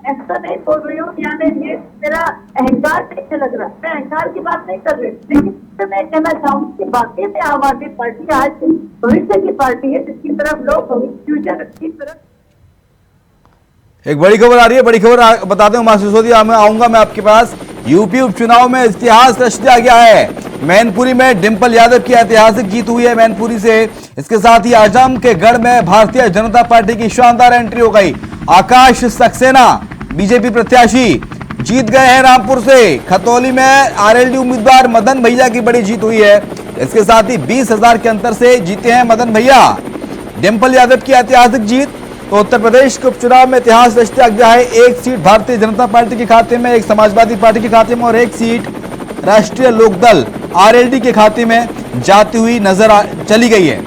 ऐसा नहीं बोल रही हूँ, यानी ये मेरा अहंकार नहीं लग रहा, मैं अहंकार की बात नहीं कर रही, लेकिन मैं कहना चाहूँ कि वाकई में आम आदमी पार्टी आज भविष्य की पार्टी है, जिसकी तरफ लोग फ्यूचर की तरफ। एक बड़ी खबर आ रही है, बड़ी खबर बता दें उमा सिसोदिया, मैं आऊंगा मैं आपके पास। यूपी उपचुनाव में इतिहास रच दिया गया है। मैनपुरी में डिंपल यादव की ऐतिहासिक जीत हुई है मैनपुरी से। इसके साथ ही आजम के गढ़ में भारतीय जनता पार्टी की शानदार एंट्री हो गई। आकाश सक्सेना बीजेपी प्रत्याशी जीत गए हैं रामपुर से। खतौली में आरएलडी उम्मीदवार मदन भैया की बड़ी जीत हुई है। इसके साथ ही 20,000 के अंतर से जीते हैं मदन भैया। डिंपल यादव की ऐतिहासिक जीत। तो उत्तर प्रदेश के उपचुनाव में इतिहास रच दिया गया है। 1 सीट भारतीय जनता पार्टी के खाते में, 1 समाजवादी पार्टी के खाते में और 1 सीट राष्ट्रीय लोकदल आरएलडी के खाते में जाती हुई चली गई है।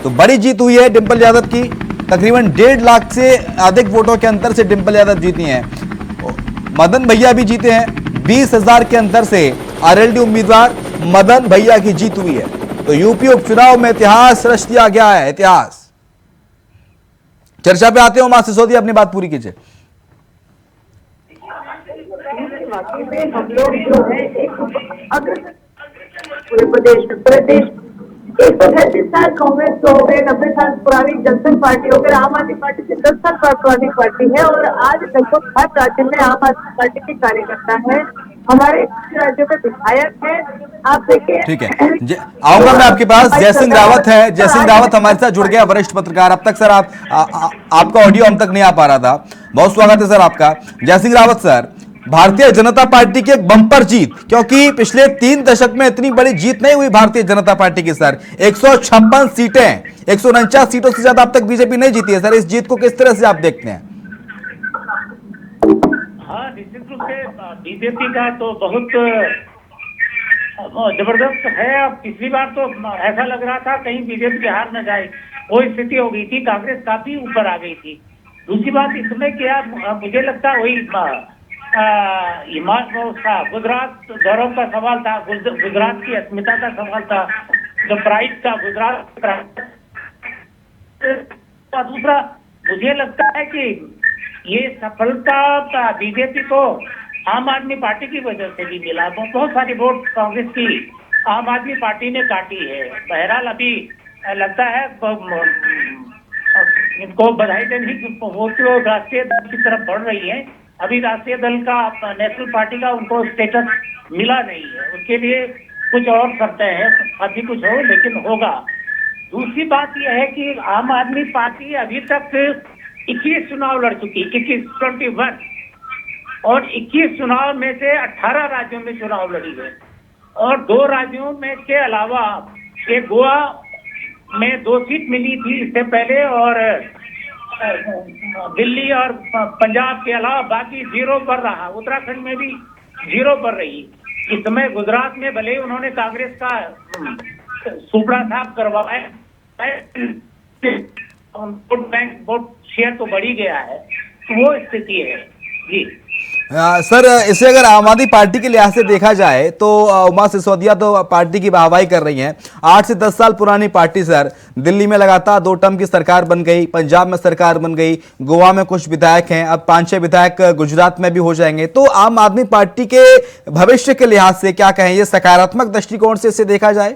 तो बड़ी जीत हुई है डिंपल यादव की। तकरीबन 1.5 लाख से अधिक वोटों के अंतर से डिंपल यादव जीती हैं। मदन भैया भी जीते हैं। 20,000 के अंतर से आरएलडी उम्मीदवार मदन भैया की जीत हुई है। तो यूपी उपचुनाव में इतिहास रच दिया गया है। इतिहास। चर्चा पे आते हो उमा सिसोदिया, अपनी बात पूरी कीजिए। वाकई में हम लोग जो है पूरे प्रदेश 137 साल कांग्रेस को हो गए, 90 साल पुरानी जनता पार्टी हो गई, आम आदमी पार्टी से 10 साल पुरानी पार्टी है और आज लगभग हर राज्य में आम आदमी पार्टी के कार्यकर्ता है। हमारे राज्यों में विधायक है। आप देखिए, ठीक है, आऊंगा मैं आपके पास। जयसिंह रावत है, जयसिंह रावत हमारे साथ जुड़ गया, वरिष्ठ पत्रकार। अब तक सर आपका ऑडियो हम तक नहीं आ पा रहा था। बहुत स्वागत है सर आपका। जयसिंह रावत सर, भारतीय जनता पार्टी की एक बम्पर जीत, क्योंकि पिछले 3 दशक में इतनी बड़ी जीत नहीं हुई भारतीय जनता पार्टी की सर। 156 सीटें, 149 सीटों से ज्यादा अब तक बीजेपी नहीं जीती है सर। इस जीत को किस तरह से आप देखते हैं? हाँ, निश्चित रूप से बीजेपी का तो बहुत जबरदस्त है। अब पिछली बार तो ऐसा लग रहा था कहीं बीजेपी हार न जाए, वो स्थिति हो गई थी, कांग्रेस काफी ऊपर आ गई थी। दूसरी बात इसमें क्या, मुझे लगता वही गुजरात गौरव का सवाल था, गुजरात की अस्मिता का सवाल था, जो प्राइड का गुजरात। दूसरा मुझे लगता है कि ये सफलता बीजेपी को आम आदमी पार्टी की वजह से भी मिला। बहुत सारी वोट कांग्रेस की आम आदमी पार्टी ने काटी है। बहरहाल अभी लगता है इनको बधाई देने की वोट तो राष्ट्रीय दल की तरफ बढ़ रही है। अभी राष्ट्रीय दल का, नेशनल पार्टी का उनको स्टेटस मिला नहीं है। उसके लिए कुछ और करते हैं, अभी कुछ हो लेकिन होगा। दूसरी बात यह है कि आम आदमी पार्टी अभी तक 21 चुनाव लड़ चुकी, 21 और 21 चुनाव में से 18 राज्यों में चुनाव लड़ी है और 2 राज्यों में के अलावा एक गोवा में 2 सीट मिली थी इससे पहले और दिल्ली और पंजाब के अलावा बाकी 0 पर रहा। उत्तराखंड में भी 0 पर रही। इस समय गुजरात में भले उन्होंने कांग्रेस का सुपड़ा साफ करवाया, वोट बैंक वोट शेयर तो बढ़ ही गया है, तो वो स्थिति है जी। सर, इसे अगर आम आदमी पार्टी के लिहाज से देखा जाए तो उमा सिसोदिया तो पार्टी की वाहवाही कर रही हैं। 8 से 10 साल पुरानी पार्टी सर। दिल्ली में लगातार 2 टर्म की सरकार बन गई, पंजाब में सरकार बन गई, गोवा में कुछ विधायक हैं, अब 5-6 विधायक गुजरात में भी हो जाएंगे। तो आम आदमी पार्टी के भविष्य के लिहाज से क्या कहें, ये सकारात्मक दृष्टिकोण से इसे देखा जाए?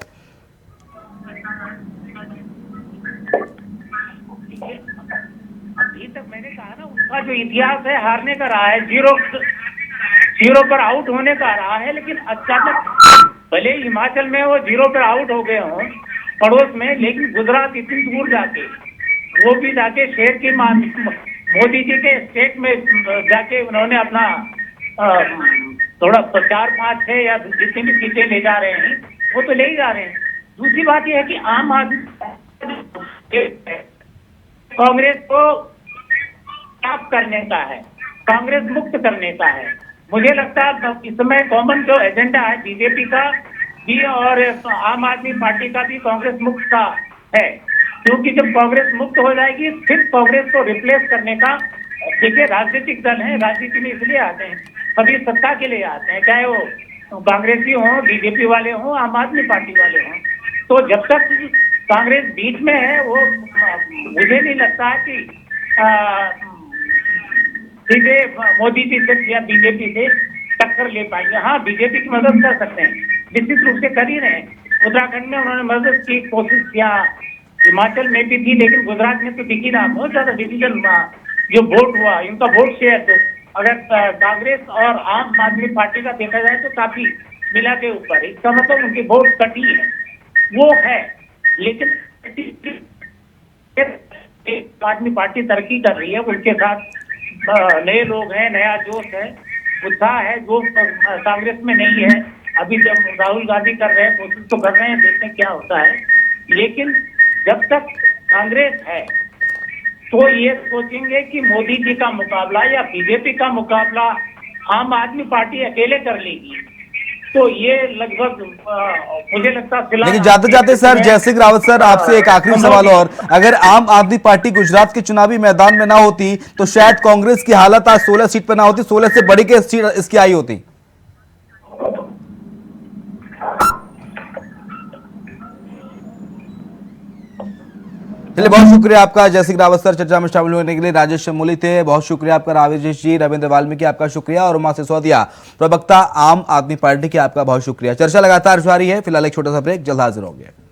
जो इतिहास है हारने का रहा है, 0 पर आउट होने का रहा है, लेकिन अचानक भले हिमाचल में वो 0 पर आउट हो गए हों पड़ोस में, लेकिन गुजरात इतनी दूर जाके, वो भी जाके शेर की मोदी जी के स्टेट में जाके उन्होंने अपना थोड़ा 4-5-6 या जितनी भी सीटें ले जा रहे हैं वो तो ले ही जा रहे हैं। दूसरी बात यह है कि आम आदमी कांग्रेस को साफ करने का है, कांग्रेस मुक्त करने का है। मुझे लगता है इस समय कॉमन जो एजेंडा है बीजेपी का भी और आम आदमी पार्टी का भी कांग्रेस मुक्त का है, क्योंकि जब कांग्रेस मुक्त हो जाएगी फिर कांग्रेस को रिप्लेस करने का, देखिए राजनीतिक दल हैं, राजनीति में इसलिए आते हैं, सभी सत्ता के लिए आते हैं, चाहे वो कांग्रेसी हों, बीजेपी वाले हों, आम आदमी पार्टी वाले हों। तो जब तक कांग्रेस बीच में है वो मुझे नहीं लगता है कि सीधे मोदी जी से या बीजेपी से टक्कर ले पाएंगे। हाँ, बीजेपी की मदद कर सकते हैं, निश्चित रूप से कर ही रहे हैं। उत्तराखंड में उन्होंने मदद की कोशिश किया, हिमाचल में भी थी, लेकिन गुजरात में तो दिखी रहा बहुत ज्यादा डिसीजन जो वोट हुआ, इनका वोट शेयर तो अगर कांग्रेस और आम आदमी पार्टी का देखा जाए तो काफी मिला के ऊपर, इसका मतलब उनकी वोट कटी है वो है। लेकिन आदमी पार्टी तरक्की कर रही है, उनके साथ नए लोग हैं, नया जोश है, उत्साह है जो कांग्रेस में नहीं है। अभी जब राहुल गांधी कर रहे हैं, कोशिश तो कर रहे हैं, देखते हैं क्या होता है। लेकिन जब तक कांग्रेस है तो ये सोचेंगे कि मोदी जी का मुकाबला या बीजेपी का मुकाबला आम आदमी पार्टी अकेले कर लेगी, तो ये लगभग मुझे लगता है फिलहाल। लेकिन जाते जाते सर, जयसिंह रावत सर, आपसे एक आखिरी सवाल और, अगर आम आदमी पार्टी गुजरात के चुनावी मैदान में ना होती तो शायद कांग्रेस की हालत आज 16 सीट पर ना होती, 16 से बड़ी के सीट इसकी आई होती। चलिए, बहुत शुक्रिया आपका जयसिंह रावत सर, चर्चा में शामिल होने के लिए। राजेश शमूली थे, बहुत शुक्रिया आपका। राजेश जी, रविंद्र वाल्मीकि आपका शुक्रिया, और उमा सिसोदिया, प्रवक्ता आम आदमी पार्टी की, आपका बहुत शुक्रिया। चर्चा लगातार जारी है, फिलहाल एक छोटा सा ब्रेक, जल्द हाजिर होंगे।